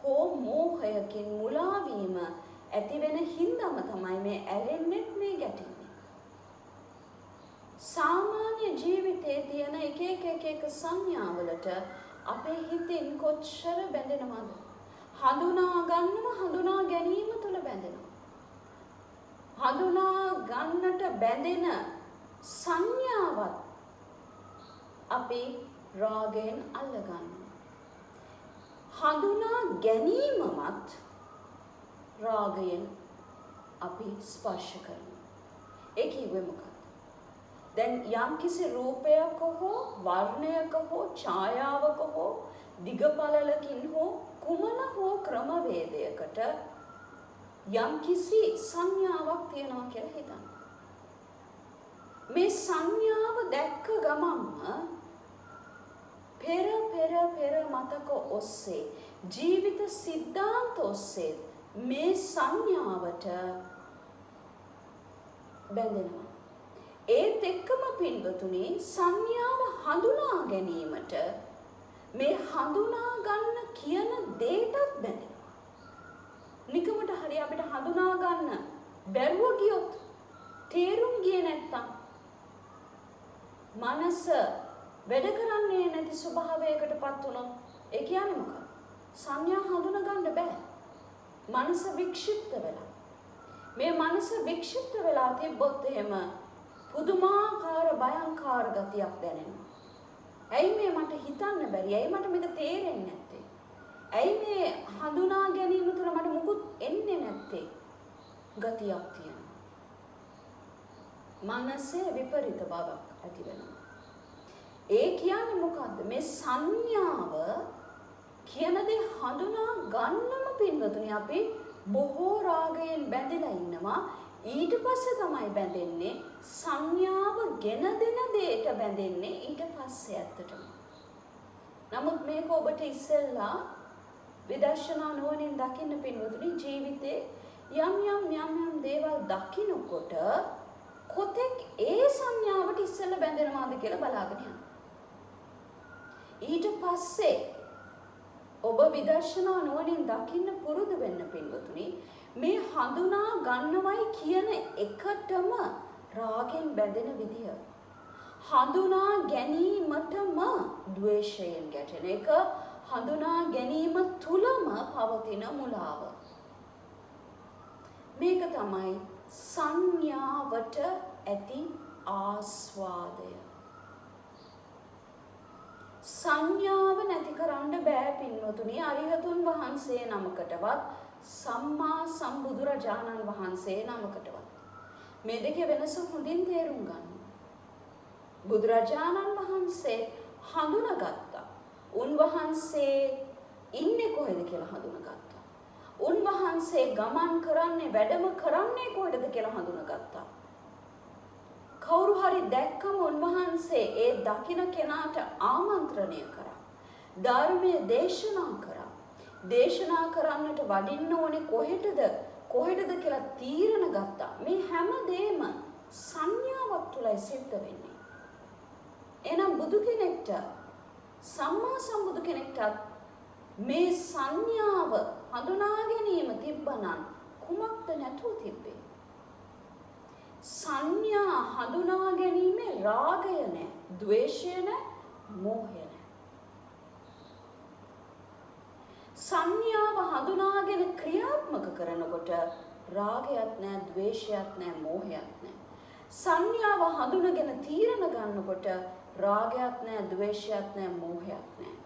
හෝ මෝහයකින් මුලාවීම ඇති වෙන හින්දාම තමයි මේ ඇලෙන්නෙත් මේ ගැටෙන්නේ. සාමාන්‍ය ජීවිතයේ තියෙන එක සංඥාවලට අපේ හිතින් කොච්චර බැඳෙනවද? හඳුනා ගැනීම තුළ බැඳෙනවා. හඳුනා ගන්නට බැඳෙන සංඥාවත් අපි රාගයෙන් අල්ලගන්නවා. හඳුනා ගැනීමමත් රාගයෙන් අපි ස්පර්ශ කරනවා. ඒ කිව්වේ මොකක්ද? දැන් යම්කිසි රූපයක හෝ වර්ණයක හෝ ඡායාවක හෝ දිගපළලකින් හෝ කුමන හෝ ක්‍රමවේදයකට යම්කිසි සංඥාවක් තියනවා කියලා හිතන්න. මේ සංඥාව දැක්ක ගමන්ම පෙර මතක ඔස්සේ ජීවිත සිද්ධාන්ත ඔස්සේ මේ සංඥාවට බැඳෙනවා. ඒත් එක්කම පින්වතුනි සංඥාව හඳුනා ගැනීමට මේ හඳුනා ගන්න කියන දෙයටත් බැඳෙනවා. නිකමට හරි අපිට හඳුනා ගන්න බැරුව ගියොත් තේරුම් ගියේ නැත්තම් මනස වැඩ කරන්නේ නැති ස්වභාවයකටපත් වුණොත් ඒ කියන්නේ මොකක්ද? සංඥා හඳුනා ගන්න බෑ. මනස වික්ෂිප්ත වෙලා. මේ මනස වික්ෂිප්ත වෙලා තිබ්බොත් එහෙම පුදුමාකාර භයංකාර ගතියක් දැනෙනවා. ඇයි මේ මට හිතන්න බැරි? ඇයි මට මේක තේරෙන්නේ නැත්තේ? ඇයි මේ හඳුනා ගැනීම තුළ මට මුකුත් එන්නේ නැත්තේ? ගතියක් තියෙනවා. මනසේ විපරිත බවක් ඇති වෙනවා. ඒ කියන්නේ මොකද්ද? මේ සංඥාව කියන දේ හඳුනා ගන්නම පින්වතුනි අපි බොහෝ රාගයෙන් බැඳලා ඉන්නවා. ඊට පස්සේ තමයි බැඳෙන්නේ සංඥාව ගෙන දෙන දෙයට බැඳෙන්නේ ඊට පස්සේ ඇත්තටම. නමුත් මේක ඔබට ඉස්සෙල්ලා විදර්ශනා නුවණින් දකින්න පින්වතුනි ජීවිතේ යම් දේවල් දකින්නකොට කොතෙක් ඒ සංඥාවට ඉස්සෙල්ලා බැඳෙනවාද කියලා බලාගෙන යන්න. ඊට පස්සේ ඔබ විදර්ශනා නුවණින් දකින්න පුරුදු වෙන්න පින්වතුනි මේ හඳුනා ගන්නවයි කියන එකටම රාගෙන් බැඳෙන විදිය. හඳුනා ගැනීමටම ද්වේෂයෙන් ගැටෙන එක, හඳුනා ගැනීම තුලම පවතින මුලාව. මේක තමයි සංඥාවට ඇති ආස්වාදය. සංඥාව නැති කරන්න බෑ පින්වතුනි. අරිහතුන් වහන්සේ නමකටවත් සම්මා සම්බුදුරජාණන් වහන්සේ නමකටවත් මේ දෙකේ වෙනස හොඳින් තේරුම් ගන්න. බුදුරජාණන් වහන්සේ හඳුනාගත්තා. උන්වහන්සේ ඉන්නේ කොහෙද කියලා හඳුනාගත්තා. උන්වහන්සේ ගමන් කරන්නේ වැඩම කරන්නේ කොහෙද කියලා හඳුනාගත්තා. කවුරු හරි දැක්කම උන්වහන්සේ ඒ දකින කෙනාට ආමන්ත්‍රණය කරා. ධර්මයේ දේශනා කරා. දේශනා කරන්නට වඩින්න ඕනේ කොහෙටද කියලා තීරණ ගත්තා. මේ හැම දෙයක්ම සංඥාවක් තුලයි සිද්ධ වෙන්නේ. එහෙනම් බුදු කෙනෙක්ට සම්මා සම්බුදු කෙනෙක්ට මේ සංඥාව හඳුනා ගැනීම තිබ්බනම් කුමක්ද නැතුව තිබ්බේ? සංඥා හඳුනා ගැනීමේ රාගය නැහැ, ද්වේෂය නැහැ, මෝහය නැහැ. සංඥාව හඳුනාගෙන ක්‍රියාත්මක කරනකොට රාගයක් නැහැ, ද්වේෂයක් නැහැ, මෝහයක් නැහැ. සංඥාව හඳුනගෙන තීරණ ගන්නකොට රාගයක් නැහැ, ද්වේෂයක් නැහැ, මෝහයක් නැහැ.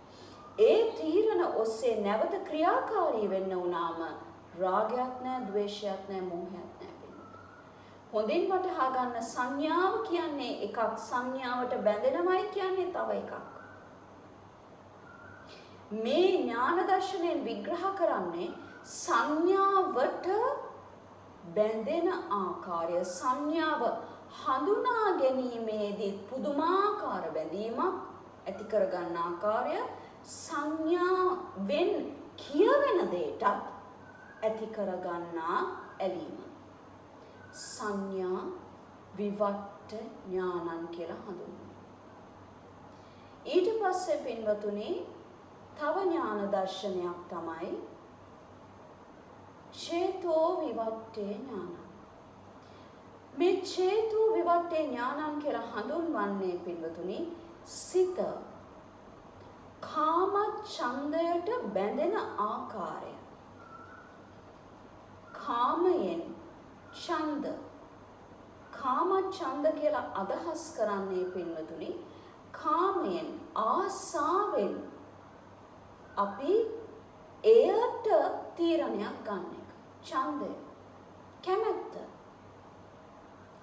ඒ තීරණ ඔස්සේ නැවත ක්‍රියාකාරී වෙන්න උනාම රාගයක් නැහැ, ද්වේෂයක් නැහැ, මෝහයක් නැහැ. හොඳින් වටහා ගන්න සංඥාව කියන්නේ එකක්, සංඥාවට බැඳෙනවයි කියන්නේ තව එකක්. මේ ඥාන දර්ශනයෙන් විග්‍රහ කරන්නේ සංඥාවට බැඳෙන ආකාරය. සංඥාව හඳුනා ගැනීමේදී පුදුමාකාර බැඳීමක් ඇති කරගන්න ආකාරය, සංඥාවෙන් කියවෙන දෙයටත් ඇති කරගන්නා ඇලීම. සංඥා විවට්ට ඥානං කියලා හඳුන්වනවා. ඊට පස්සේ පින්වතුනි තව ඥාන දර්ශනයක් තමයි චේතෝ විවට්ටේ ඥානං. මේ චේතෝ විවට්ටේ ඥානං කියලා හඳුන්වන්නේ පින්වතුනි සිත කාම ඡන්දයට බැඳෙන ආකාරය. කාමයෙන් ඡන්ද, කාම ඡන්ද කියලා අදහස් කරන්නේ පින්වතුනි කාමයෙන් ආසාවෙන් අපි එයට තීරණයක් ගන්න එක. ඡන්දය, කැමැත්ත.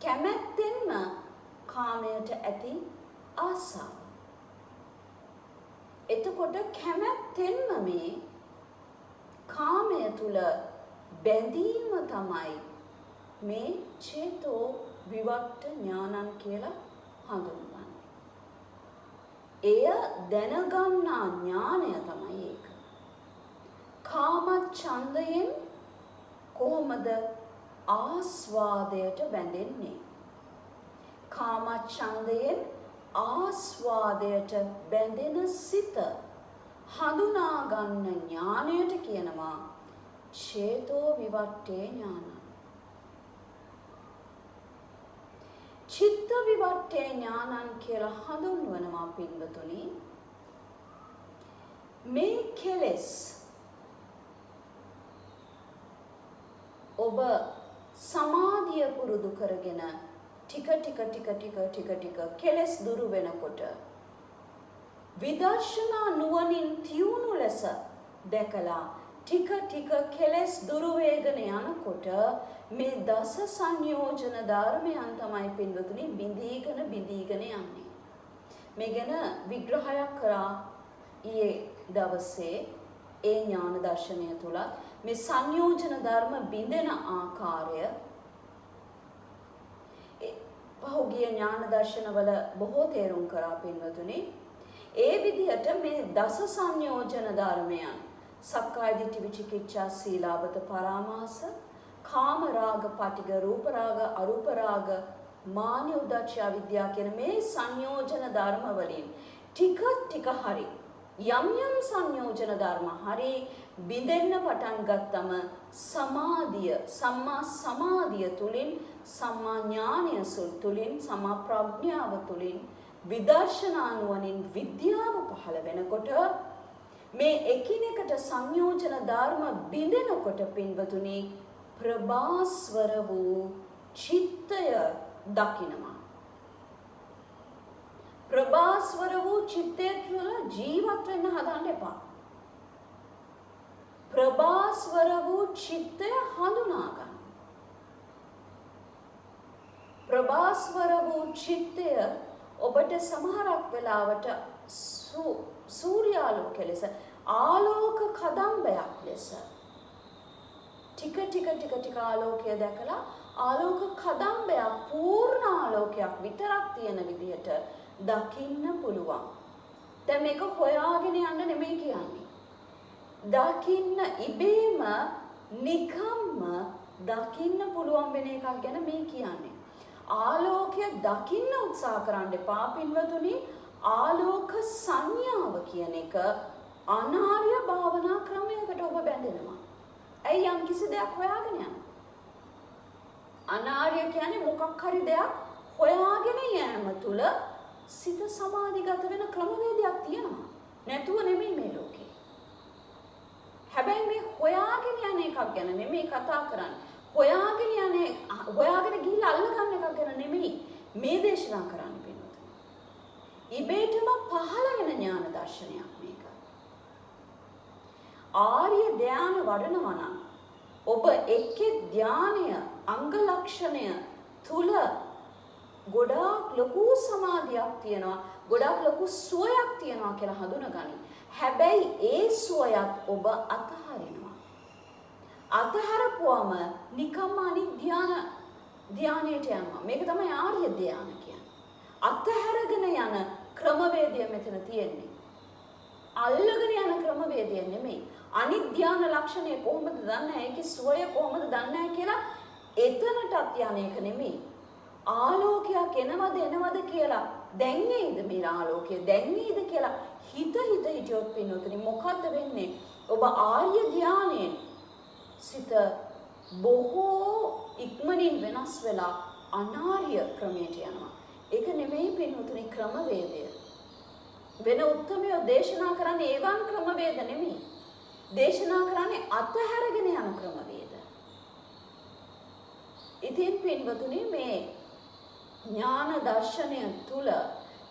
කැමැත්තෙන්ම කාමයට ඇති ආසාව. එතකොට කැමැත්තෙන්ම මේ කාමය තුල බැඳීම තමයි මේ චේතෝ විවට්ට ඥානං කියලා හඳුන්වන්නේ. එය දැනගන්නා ඥානය තමයි ඒක. කාම ඡන්දයෙන් කොහොමද ආස්වාදයට බැඳෙන්නේ? කාම ඡන්දයෙන් ආස්වාදයට බැඳෙන සිත හඳුනා ගන්න ඥානයට කියනවා චේතෝ විවට්ටේ ඥානං. චිත්ත විවට්ටේ ඥානං කියලා හඳුන්වනවා පින්වතුනි මේ කෙලෙස් ඔබ සමාධිය පුරුදු කරගෙන ටික කෙලෙස් දුරු වෙනකොට විදර්ශනා නුවණින් තියුණු ලෙස දැකලා ටික කෙලෙස් දුරු වේගන යනකොට මේ දස සංයෝජන ධර්මයන් තමයි පින්වතුනි බිඳීගෙන යන්නේ. මේ ගැන විග්‍රහයක් කරා ඊයේ දවසේ ඒ ඥාන දර්ශනය තුල මේ සංයෝජන ධර්ම බිඳෙන ආකාරය පහුගිය ඥාන දර්ශනවල බොහෝ තේරුම් කරා පින්වතුනි. ඒ විදිහට මේ දස සංයෝජන ධර්මයන් සක්කාය දිට්ඨි විචිකිච්ඡා සීලාබත පරාමාස කාම රාග පටිඝ රූප රාග අරූප රාග මාන්‍ය උද්දච්ච අවිද්‍යාව කියන මේ සංයෝජන ධර්ම වලින් ටික ටික හරි යම් සංයෝජන ධර්ම හරි බිඳෙන්න පටන් ගත්තම සමාධිය සම්මා සමාධිය තුලින් සම්මා ඥානය තුලින් සම්මා ප්‍රඥාව තුලින් විදර්ශනා නුවණින් විද්‍යාව පහළ වෙනකොට මේ එකිනෙකට සංයෝජන ධර්ම බිඳෙනකොට පින්වතුනි ප්‍රභාස්වර වූ චිත්තය දකිනවා. ප්‍රභාස්වර වූ චිත්තය තුළ ජීවත් වෙන්න හදන්න එපා. ප්‍රභාස්වර වූ චිත්තය හඳුනා ගන්න. ප්‍රභාස්වර වූ චිත්තය ඔබට සමහරක් වෙලාවට සූර්යාලෝක ලෙස ආලෝක කදම්බයක් ලෙස ටික ආලෝකය දැකලා ආලෝක කදම්බයක් පූර්ණ ආලෝකයක් විතරක් තියෙන විදිහට දකින්න පුළුවන්. දැන් මේක හොයාගෙන යන්න නෙමෙයි කියන්නේ. දකින්න ඉබේම නිකම්ම දකින්න පුළුවන් වෙන එකක් ගැන මේ කියන්නේ. ආලෝකය දකින්න උත්සාහ කරන්න එපා පින්වතුනි. ආලෝක සංඥාව කියන එක අනාර්ය භාවනා ක්‍රමයකට ඔබ බැඳෙනවා. ඇයි යම් කිසි දෙයක් හොයාගෙන යන? අනාර්ය කියන්නේ මොකක් හරි දෙයක් හොයාගෙන යෑම තුළ සිත සමාධිගත වෙන ක්‍රමවේදයක් තියෙනවා. නැතුව නෙමෙයි මේ ලෝකේ. හැබැයි මේ හොයාගෙන යන එකක් ගැන නෙමෙයි කතා කරන්නේ. හොයාගෙන ගිහිල්ලා අල්ලගන්න එකක් ගැන නෙමෙයි මේ දේශනා කරන්නේ පින්වතුනි. ඉබේටම පහළ වෙන ඥාන දර්ශනයක් මේක. ආර්ය ධානය වඩනවා නම් ඔබ එක්කේ ධානය අංග ලක්ෂණය තුල ගොඩාක් ලොකු සමාධියක් තියෙනවා, ගොඩාක් ලොකු සුවයක් තියෙනවා කියලා හඳුනගනි. හැබැයි ඒ සුවයත් ඔබ අතහරිනවා. අතහරපුවම නිකම්ම අනිත් ධානයට යනවා. මේක තමයි ආර්ය ධානය කියන්නේ. අතහැරගෙන යන ක්‍රමවේදය මෙතන තියෙන්නේ. අල්ලගෙන යන ක්‍රමවේදය නෙමෙයි. අනිත් ධාන ලක්ෂණය කොහොමද දන්නේ? ඒකේ සුවය කොහොමද දන්නේ කියලා එතනටත් යන එක නෙමෙයි. ආලෝකයක් එනවද කියලා දැන් නේද මේ ආලෝකය දැන් නේද කියලා හිතියොත් පින්නොතනි මොකද්ද වෙන්නේ? ඔබ ආර්ය ධානයෙන් සිත බොහෝ ඉක්මනින් වෙනස් වෙලා අනාර්ය ක්‍රමයට යනවා. ඒක නෙමෙයි පින්නොතනි ක්‍රමවේදය. වෙන උත්තරමය දේශනා කරන්නේ ඒවන් ක්‍රමවේද නෙමෙයි. දේශනා කරන්නේ අතහැරගෙන යන ක්‍රමවේද. ඉතින් පින්වතුනි මේ ඥාන දර්ශනය තුල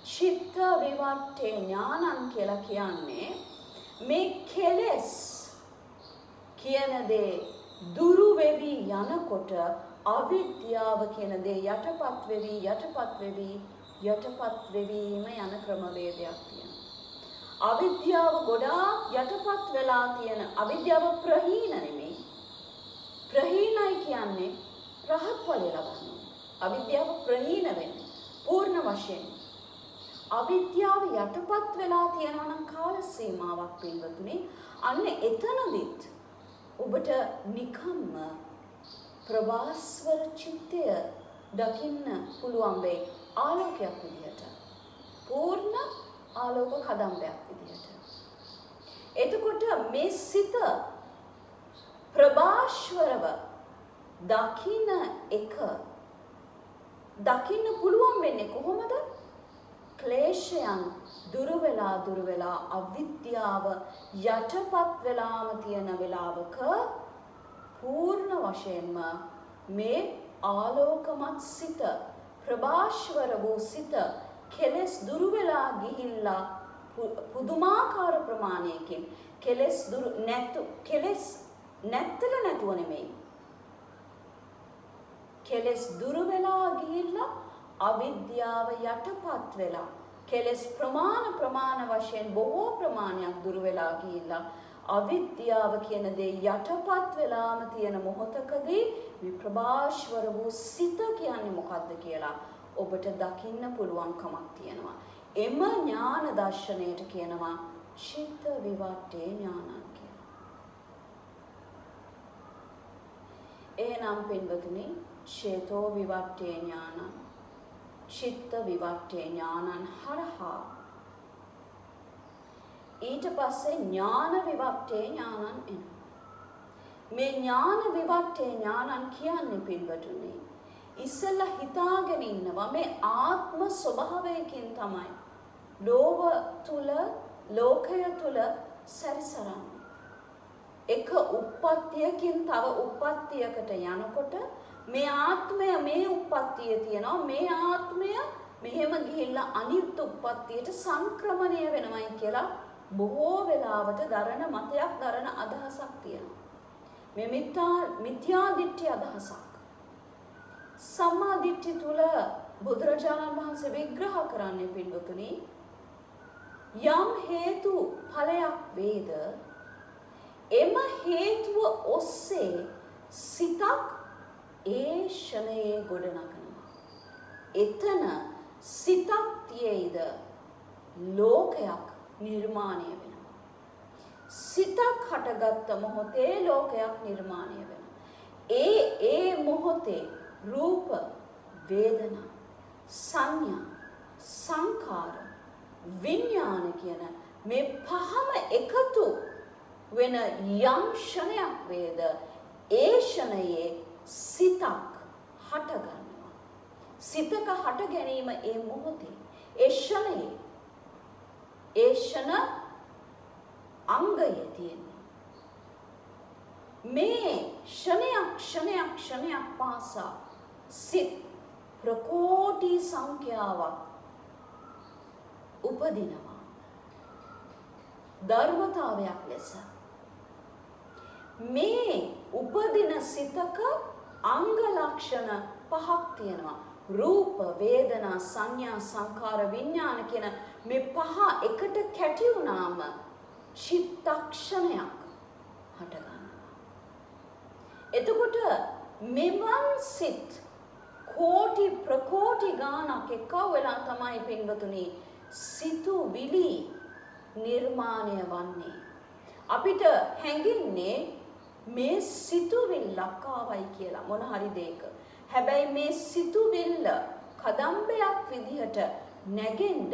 චිත්ත විවට්ඨේ ඥානං කියලා කියන්නේ මේ කෙලෙස් කියන දේ දුරු වෙවි යනකොට අවිද්‍යාව කියන දේ යටපත් වෙවීම යන ක්‍රමවේදයක් තියෙනවා. අවිද්‍යාව ගොඩාක් යටපත් වෙලා තියෙන අවිද්‍යාව ප්‍රහීන නෙමෙයි. ප්‍රහීනයි කියන්නේ රහත් ඵලය ලබනවා. අවිද්‍යාව ප්‍රහීන වෙන්නේ පූර්ණ වශයෙන්. අවිද්‍යාව යටපත් වෙලා තියෙනවා නම් කාල සීමාවක් පින්වතුනි අන්න එතනදිත් ඔබට නිකම්ම ප්‍රවාස්වර චිත්තය දකින්න පුළුවන් වෙයි ආලෝකයක් විදියට. පූර්ණ ආලෝක කදම්බයක් විදියට. එතකොට මේ සිත ප්‍රභාස්වරව දකින්න පුළුවන් වෙන්නේ කොහොමද? ක්ලේශයන් දුර වෙලා අවිද්‍යාව යටපත් වෙලාම තියෙන වෙලාවක පූර්ණ වශයෙන්ම මේ ආලෝකමත් සිත ප්‍රභාස්වර වූ සිත කෙලෙස් දුර වෙලා ගිහිල්ලා පුදුමාකාර ප්‍රමාණයකින් කෙලෙස් නැතුව නෙමෙයි කෙලෙස් දුර වෙලා ගිහිල්ලා අවිද්‍යාව යටපත් වෙලා කෙලෙස් ප්‍රමාණ වශයෙන් බොහෝ ප්‍රමාණයක් දුර වෙලා ගිහිල්ලා අවිද්‍යාව කියන දේ යටපත් වෙලාම තියෙන මොහොතකදී මේ ප්‍රභාස්වර වූ සිත කියන්නේ මොකද්ද කියලා ඔබට දකින්න පුළුවන්කමක් තියෙනවා. එම ඥාන දර්ශනයට කියනවා චිත්ත විවට්ඨේ ඥානං කියලා. එහෙනම් පින්වතුනි චේතෝ විවට්ඨේ ඥානං චිත්ත විවට්ඨේ ඥානං හරහා ඊට පස්සේ ඥාන විවට්ඨේ ඥානං එනවා. මේ ඥාන විවට්ඨේ ඥානං කියන්නේ පින්වතුනි ඉස්සෙල්ලා හිතාගෙන ඉන්නවා මේ ආත්ම ස්වභාවයකින් තමයි ලෝකය තුල සැරිසරන්නේ. එක උප්පත්තියකින් තව උප්පත්තියකට යනකොට මේ ආත්මය මේ උප්පත්තිය තියෙනවා මේ ආත්මය මෙහෙම ගිහිල්ලා අනිත් උප්පත්තියට සංක්‍රමණය වෙනවයි කියලා බොහෝ වෙලාවට දරන මතයක් දරන අදහසක් තියෙනවා. මේ මිත්‍යා දිට්ඨි අදහසක්. සම්මා දිට්ඨි තුල බුදුරජාණන් වහන්සේ විග්‍රහ කරන්නේ පින්වතුනි යම් හේතු ඵලයක් වේද එම හේතුව ඔස්සේ සිතක් ඒ ෂණයේ ගොඩනගනවා. එතන සිතක් තියෙයිද ලෝකයක් නිර්මාණය වෙනවා. සිතක් හටගත්ත මොහොතේ ලෝකයක් නිර්මාණය වෙනවා. ඒ මොහොතේ රූප, වේදනා, සංඥා, සංඛාර, විඥාන කියන මේ පහම එකතු වෙන යම් ෂණයක් වේද ඒ ෂණයේ සිතක් හට ගන්නවා. සිතක හට ගැනීම ඒ මොහොතේ ඒ ෂණයේ ඒ ෂණ අංගය තියෙන්නේ. මේ ක්ෂණයක් පාසා සිත් ප්‍රකෝටි සංඛ්‍යාවක් උපදිනවා. ධර්මතාවයක් ලෙස මේ උපදින සිතක අංග ලක්ෂණ පහක් තියෙනවා. රූප, වේදනා, සංඥා, සංඛාර, විඥාන කියන මේ පහ එකට කැටි වුණාම චිත්තක්ෂණයක් හට ගන්නවා. එතකොට මෙවන් සිත් කෝටි ප්‍රකෝටි ගානක් එකව වෙලා තමයි පින්වතුනි සිතුවිලි නිර්මාණය වන්නේ. අපිට හැඟෙන්නේ මේ සිතුවිල්ලක් ආවයි කියලා මොන හරි දෙයක. හැබැයි මේ සිතුවිල්ල කදම්බයක් විදිහට නැගෙන්න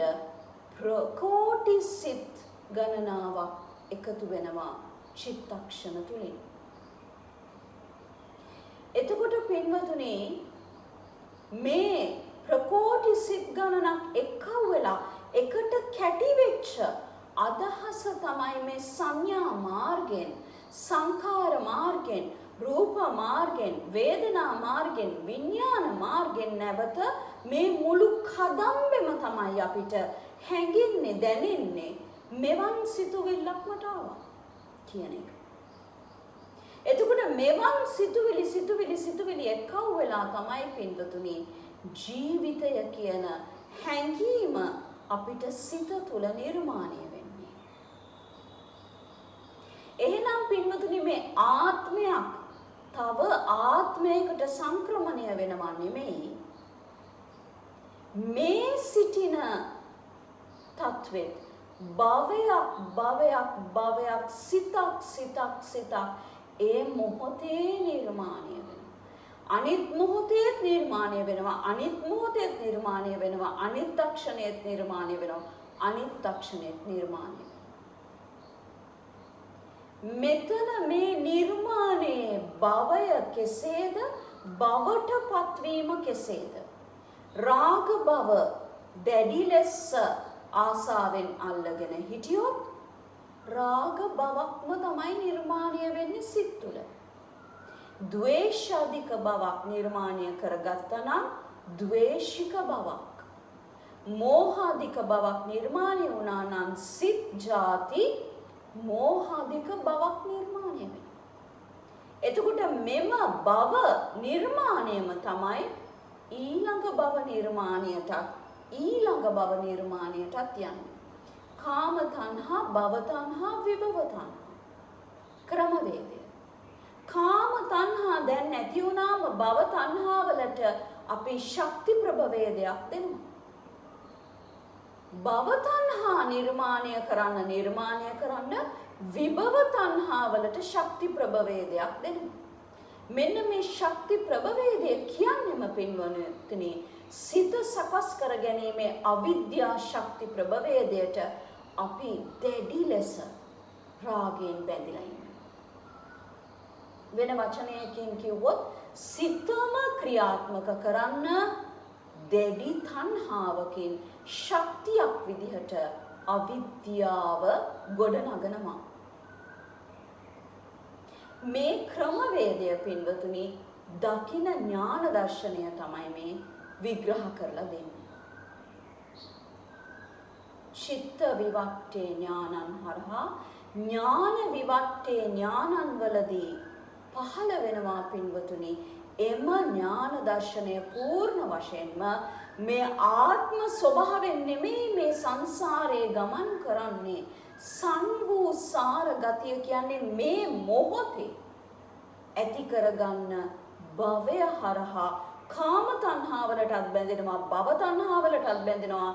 ප්‍රකෝටි සිත් ගණනාවක් එකතු වෙනවා චිත්තක්ෂණ තුලින්. එතකොට පින්වතුනි මේ ප්‍රකෝටි සිත් ගණනක් එකව වෙලා එකට කැටි වෙච්ච අදහස තමයි මේ සංඥා මාර්ගෙන්, සංඛාර මාර්ගෙන්, රූප මාර්ගෙන්, වේදනා මාර්ගෙන්, විඥාන මාර්ගෙන් නැවත මේ මුළු කදම්බෙම තමයි අපිට හැඟෙන්නේ දැනෙන්නේ මෙවන් සිතුවිල්ලක් මට ආවා කියන එක. එතකොට මෙවන් සිතුවිලි එකව වෙලා තමයි පින්වතුනි ජීවිතය කියන හැඟීම අපිට සිත තුළ නිර්මාණය වෙන්නේ. එහෙනම් පින්වතුනි මේ ආත්මයක් තව ආත්මයකට සංක්‍රමණය වෙනවා නෙමෙයි. මේ සිටින තත්වෙත් භවයක් සිතක් ඒ මොහොතේ නිර්මාණය වෙනවා. අනිත් මොහොතේත් නිර්මාණය වෙනවා. අනිත් මොහොතේත් නිර්මාණය වෙනවා. අනිත් ක්ෂණයේත් නිර්මාණය වෙනවා. අනිත් ක්ෂණයේත් නිර්මාණය වෙනවා. මෙතන මේ නිර්මාණයේ භවය කෙසේද? භවට පත්වීම කෙසේද? රාග භව දැඩි ලෙස ආසාවෙන් අල්ලගෙන හිටියොත් රාග භවක්ම තමයි නිර්මාණය වෙන්නේ සිත් තුළ. ද්වේෂාධික භවක් නිර්මාණය කරගත්තා නම් ද්වේෂික භවක්. මෝහාධික භවක් නිර්මාණය වුණා නම් සිත් ಜಾති මෝහාධික භවක් නිර්මාණය වෙනවා. එතකොට මෙම භව නිර්මාණයම තමයි ඊළඟ භව නිර්මාණයටත් යන්නේ. කාම තණ්හා, භව තණ්හා, විභව තණ්හා ක්‍රමවේදය. කාම තණ්හා දැන් නැති වුණාම භව තණ්හා වලට අපි ශක්ති ප්‍රභවේදයක් දෙනවා. භව තණ්හා නිර්මාණය කරන්න විභව තණ්හා වලට ශක්ති ප්‍රභවේදයක් දෙනවා. මෙන්න මේ ශක්ති ප්‍රභවේදය කියන්නේම පින්වතුනි සිත සකස් කර ගැනීමේ අවිද්‍යා ශක්ති ප්‍රභවේදයට අපි දැඩි ලෙස රාගයෙන් බැඳිලා ඉන්නවා. වෙන වචනයකින් කිව්වොත් සිතම ක්‍රියාත්මක කරන්න දැඩි තණ්හාවකින් ශක්තියක් විදිහට අවිද්‍යාව ගොඩනගනවා. මේ ක්‍රමවේදය පින්වතුනි දකින ඥාන දර්ශනය තමයි මේ විග්‍රහ කරලා දෙන්නේ. චිත්ත විවට්ඨේ ඥානං හරහා ඥාන විවට්ඨේ ඥානං වලදී පහළ වෙනවා පින්වතුනි එම ඥාන දර්ශනය පූර්ණ වශයෙන්ම මේ ආත්ම ස්වභාවයෙන් නෙමෙයි මේ සංසාරේ ගමන් කරන්නේ. සංවූසාර ගතිය කියන්නේ මේ මොහොතේ ඇති කරගන්න භවය හරහා කාම තණ්හාවලටත් බැඳෙනවා, භව තණ්හාවලටත් බැඳෙනවා,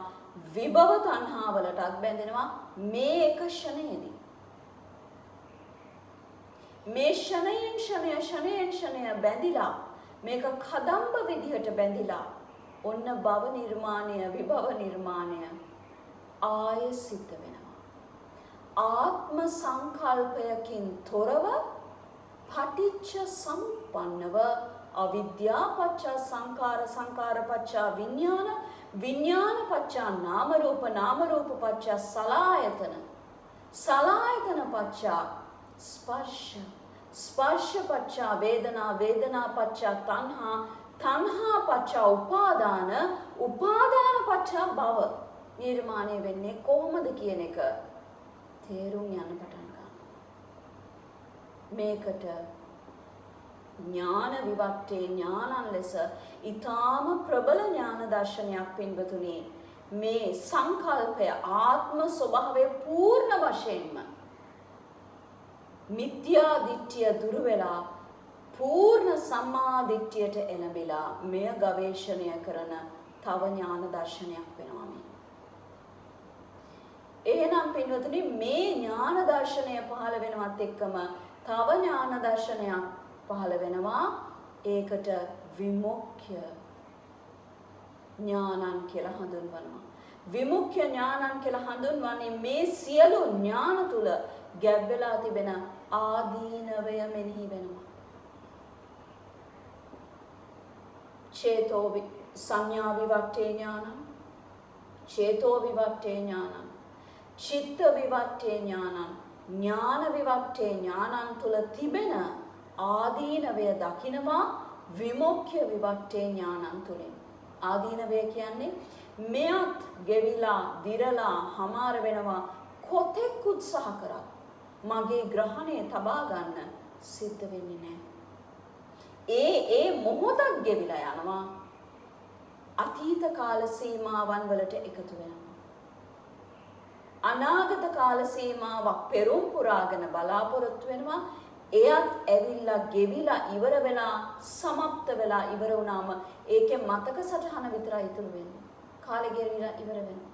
විභව තණ්හාවලටත් බැඳෙනවා මේ එක ෂණයේදී. මේ ෂණයෙන් ෂණය බැඳිලා මේක කදම්බ විදිහට බැඳිලා ඔන්න භව නිර්මාණය, විභව නිර්මාණය ආය සිද්ධ වෙනවා. ආත්ම සංකල්පයකින් තොරව පටිච්ච සම්පන්නව අවිද්‍යා පච්ච සංකාර, සංකාර පච්ච විඥාන, විඥාන පච්ච නාම රූප, නාම රූප පච්ච සලආයතන, සලආයතන පච්ච ස්පර්ශ, ස්පර්ශ පච්ච වේදනා, වේදනා පච්ච තණ්හා, තණ්හා පච්ච උපාදාන, උපාදාන පච්ච භව නිර්මාණය වෙන්නේ කොහොමද කියන එක තේරුම් යන්න පටන් ගන්නවා. මේකට ඥාන විවට්ඨේ ඥානං ලෙස ඊටාම ප්‍රබල ඥාන දර්ශනයක් පින්වතුනි මේ සංකල්පය ආත්ම ස්වභාවයේ පූර්ණ වශයෙන්ම මිත්‍යා දිට්ඨිය දුරු වෙලා පූර්ණ සම්මා දිට්ඨියට එළඹිලා මෙය ගවේෂණය කරන තව ඥාන දර්ශනයක් වෙනවා මේ. එහෙනම් පින්වතුනි මේ ඥාන දර්ශනය පහළ වෙනවත් එක්කම තව ඥාන දර්ශනයක් පහළ වෙනවා. ඒකට විමුක්ඛ්‍ය ඥානං කියලා හඳුන්වනවා. විමුක්ඛ්‍ය ඥානං කියලා හඳුන්වන්නේ මේ සියලු ඥාන තුල ගැබ් වෙලා තිබෙන ආදීනවය මෙනෙහි වෙනවා. චේතෝ සංඥා විවට්ඨේ ඥානං, චේතෝ විවට්ඨේ ඥානං, චිත්ත විවට්ඨේ ඥානං, ඥාන විවට්ඨේ ඥානං තුල තිබෙන ආදීනවය දකිනවා විමුක්ඛ්‍ය විවට්ඨේ ඥානං තුලින්. ආදීනවය කියන්නේ මෙයත් ගෙවිලා දිරලා හමාර වෙනවා කොතෙක් උත්සාහ කරත් මගේ ග්‍රහණය තබා ගන්න සිද්ධ වෙන්නේ නැහැ. ඒ මොහොතක් ගෙවිලා යනවා අතීත කාල සීමාවන් වලට එකතු වෙනවා. අනාගත කාල සීමාවක් පෙරම් පුරාගෙන බලාපොරොත්තු වෙනවා. එයත් ඇවිල්ලා ගෙවිලා ඉවර වෙලා සමප්ත වෙලා ඉවර වුණාම ඒකේ මතක සටහන විතරයි ඉතුරු වෙන්නේ. කාලේ ගෙවිලා ඉවර වෙනවා.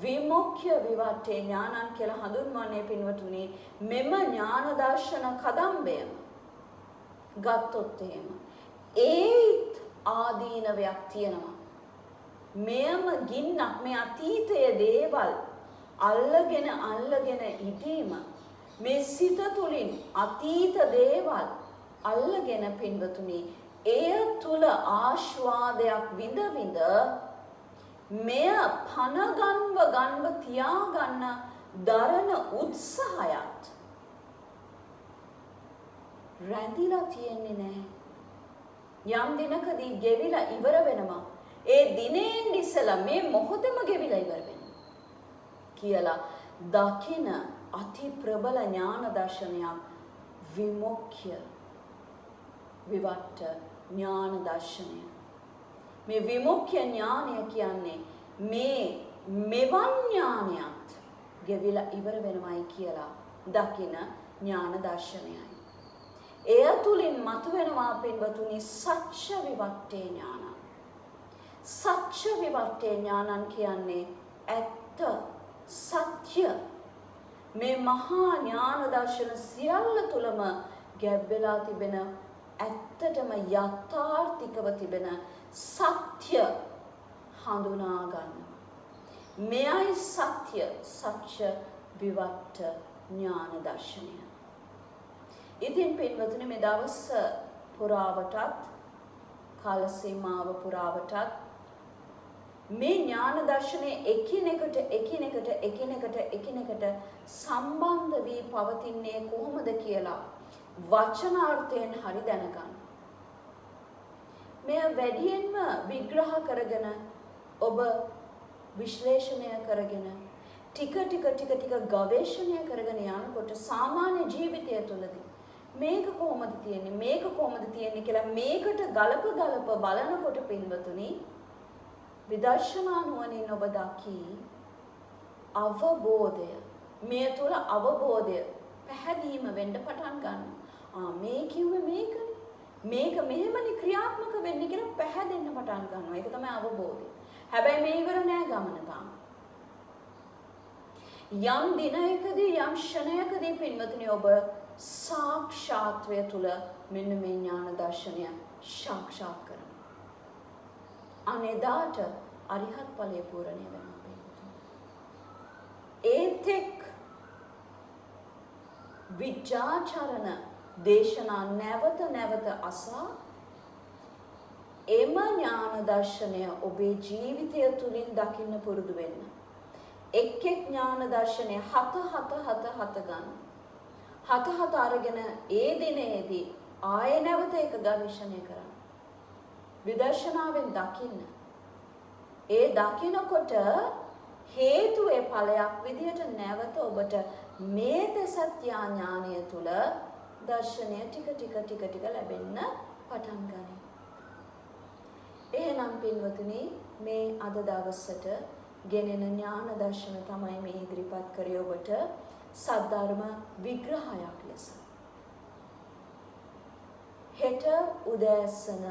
විමුක්ඛ්‍ය විවට්ඨේ ඥානං කියලා හඳුන්වන්නේ පින්වතුනි මෙම ඥාන දර්ශන කදම්බයම ගත්තොත් එහෙම ඒත් ආදීනවයක් තියෙනවා. මෙයම ගින්නක් මේ අතීතයේ දේවල් අල්ලගෙන ඉදීම මේ සිත තුළින් අතීත දේවල් අල්ලගෙන පින්වතුනි එය තුල ආස්වාදයක් විඳ මෙය පන ගන්ව තියාගන්න දරන උත්සාහයත් රැඳිලා තියෙන්නේ නැහැ. යම් දිනකදී ගෙවිලා ඉවර වෙනවා. ඒ දිනෙන් ඉස්සලා මේ මොහොතේම ගෙවිලා ඉවර වෙනවා කියලා දකින අති ප්‍රබල ඥාන දර්ශනයක් විමුක්ඛ්‍ය විවට්ඨ ඥාන දර්ශනය. මේ විමුක්ඛ්‍ය ඥානය කියන්නේ මෙවන් ඥානයත් ගෙවිලා ඉවර වෙනවයි කියලා දකින ඥාන දර්ශනයයි. එය තුලින් මතුවෙනවා පින්වතුනි සච්ච විවට්ඨේ ඥානං. සච්ච විවට්ඨේ ඥානං කියන්නේ ඇත්ත සත්‍ය. මේ මහා ඥාන දර්ශන සියල්ල තුලම ගැබ් වෙලා තිබෙන ඇත්තටම යථාර්ථිකව තිබෙන සත්‍ය හඳුනා ගන්නවා. මෙයයි සත්‍ය සත්‍ය විවට්ට ඥාන දර්ශනය. ඉතින් පින්වතුනි මේ දවස් පුරාවටත් කාල සීමාව පුරාවටත් මේ ඥාන දර්ශනය එකිනෙකට සම්බන්ධ වී පවතින්නේ කොහොමද කියලා වචනාර්ථයෙන් හරි දැනගන්න. මෙය වැඩියෙන්ම විග්‍රහ කරගෙන ඔබ විශ්ලේෂණය කරගෙන ටික ගවේෂණය කරගෙන යනකොට සාමාන්‍ය ජීවිතය තුළදී මේක කොහොමද තියෙන්නේ කියලා මේකට ගලප බලනකොට පින්වතුනි විදර්ශනා නුවණින් ඔබ දකි අවබෝධය මේ තුළ අවබෝධය පැහැදීම වෙන්න පටන් ගන්නවා. මේ කිව්වේ මේකනේ. මේක මෙහෙමනේ ක්‍රියාත්මක වෙන්නේ කියලා පැහැදෙන්න පටන් ගන්නවා. ඒක තමයි අවබෝධය. හැබැයි මේ ඉවර නෑ ගමන තාම. යම් දිනයකදී යම් ක්ෂණයකදී පින්වතුනි ඔබ සාක්ෂාත්වය තුළ මෙන්න මේ ඥාන දර්ශනය සාක්ෂාත් කරනවා. අනේදාට අරිහත් ඵලයේ පූර්ණය වෙනවා පින්වතුනි. ඒතෙක් විජ්ජාචරණ දේශනා නැවත අසා එම ඥාන දර්ශනය ඔබේ ජීවිතය තුළින් දකින්න පුරුදු වෙන්න. එක් ඥාන දර්ශනය හත ගන්න. හත අරගෙන ඒ දිනේදී ආයෙ නැවත ඒක ගවේෂණය කරන්න. විදර්ශනාවෙන් දකින්න. ඒ දකිනකොට හේතුවේ ඵලයක් විදියට නැවත ඔබට මේ දසත්‍ය ඥානය තුළ දර්ශනය ටික ලැබෙන්න පටන් ගනී. එහෙනම් පින්වතුනි මේ අද දවසට ගෙනෙන ඥාන දර්ශන තමයි මේ ඉදිරිපත් කරේ ඔබට සද්ධර්ම විග්‍රහයක් ලෙස. හෙට උදෑසන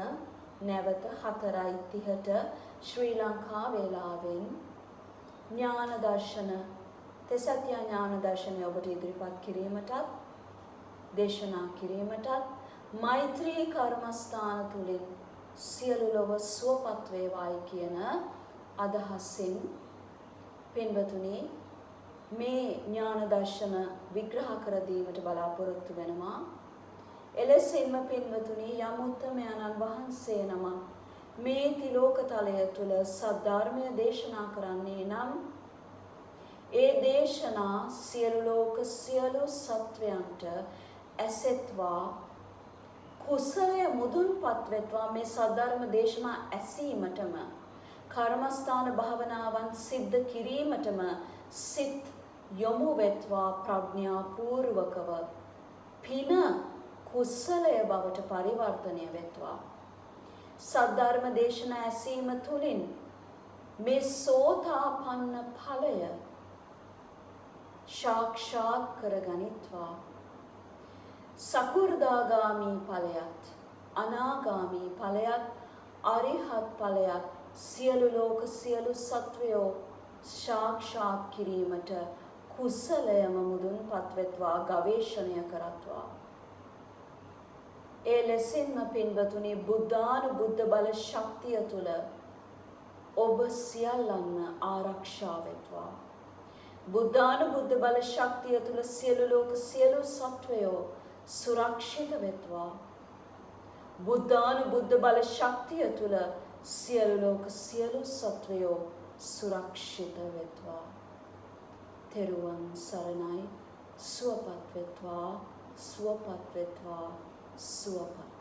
නැවත 4:30ට ශ්‍රී ලංකා වේලාවෙන් ඥාන දර්ශන තෙසත්‍ය ඥාන දර්ශනය ඔබට ඉදිරිපත් කිරීමටත් දේශනා කිරීමටත් මෛත්‍රී කර්මස්ථාන තුලින් සියලු ලොව සුවපත් වේවායි කියන අදහසින් පින්වතුනි මේ ඥාන දර්ශන විග්‍රහ කර දීමට බලාපොරොත්තු වෙනවා. එලෙසින්ම පින්වතුනි යම් උත්තමයන්න් වහන්සේ නම මේ තිලෝක තලය තුල සද්ධර්මය දේශනා කරන්නේ නම් ඒ දේශනා සියලු ලෝක සියලු සත්වයන්ට ඇසෙත්වා කුසලය මුදුන්පත් වෙත්වා. මේ සද්ධර්ම දේශනා ඇසීමටම කර්මස්ථාන භාවනාවන් සිද්ධ කිරීමටම සිත් යොමු වෙත්වා. ප්‍රඥා පූර්වකව පින කුසලය බවට පරිවර්තනය වෙත්වා. සද්ධර්ම දේශනා ඇසීම තුළින් මේ සෝතාපන්න ඵලය සාක්ෂාත් කරගනිත්වා. සකු르දාගාමි ඵලයත් අනාගාමි ඵලයත් අරිහත් ඵලයත් සියලු ලෝක සියලු සත්වයෝ සාක්ෂාත් කිරීමට කුසලයම මුදුන්පත් වෙත්වා. ගවේෂණය කරත්වා. ඒ ලෙසින්ම පින්වතුනි බුද්ධානුබුද්ධ බල ශක්තිය තුළ ඔබ සියල්ලන්ම ආරක්ෂා වෙත්වා. බුද්ධානුබුද්ධ බල ශක්තිය තුළ සියලු ලෝක සියලු සත්වයෝ සුරක්ෂිත වෙත්වා. බුද්ධානුබුද්ධ බල ශක්තිය තුළ සියලු ලෝක සියලු සත්වයෝ සුරක්ෂිත වෙත්වා. තෙරුවන් සරණයි. සුවපත් වෙත්වා. සුවපත් වෙත්වා. සුවපත්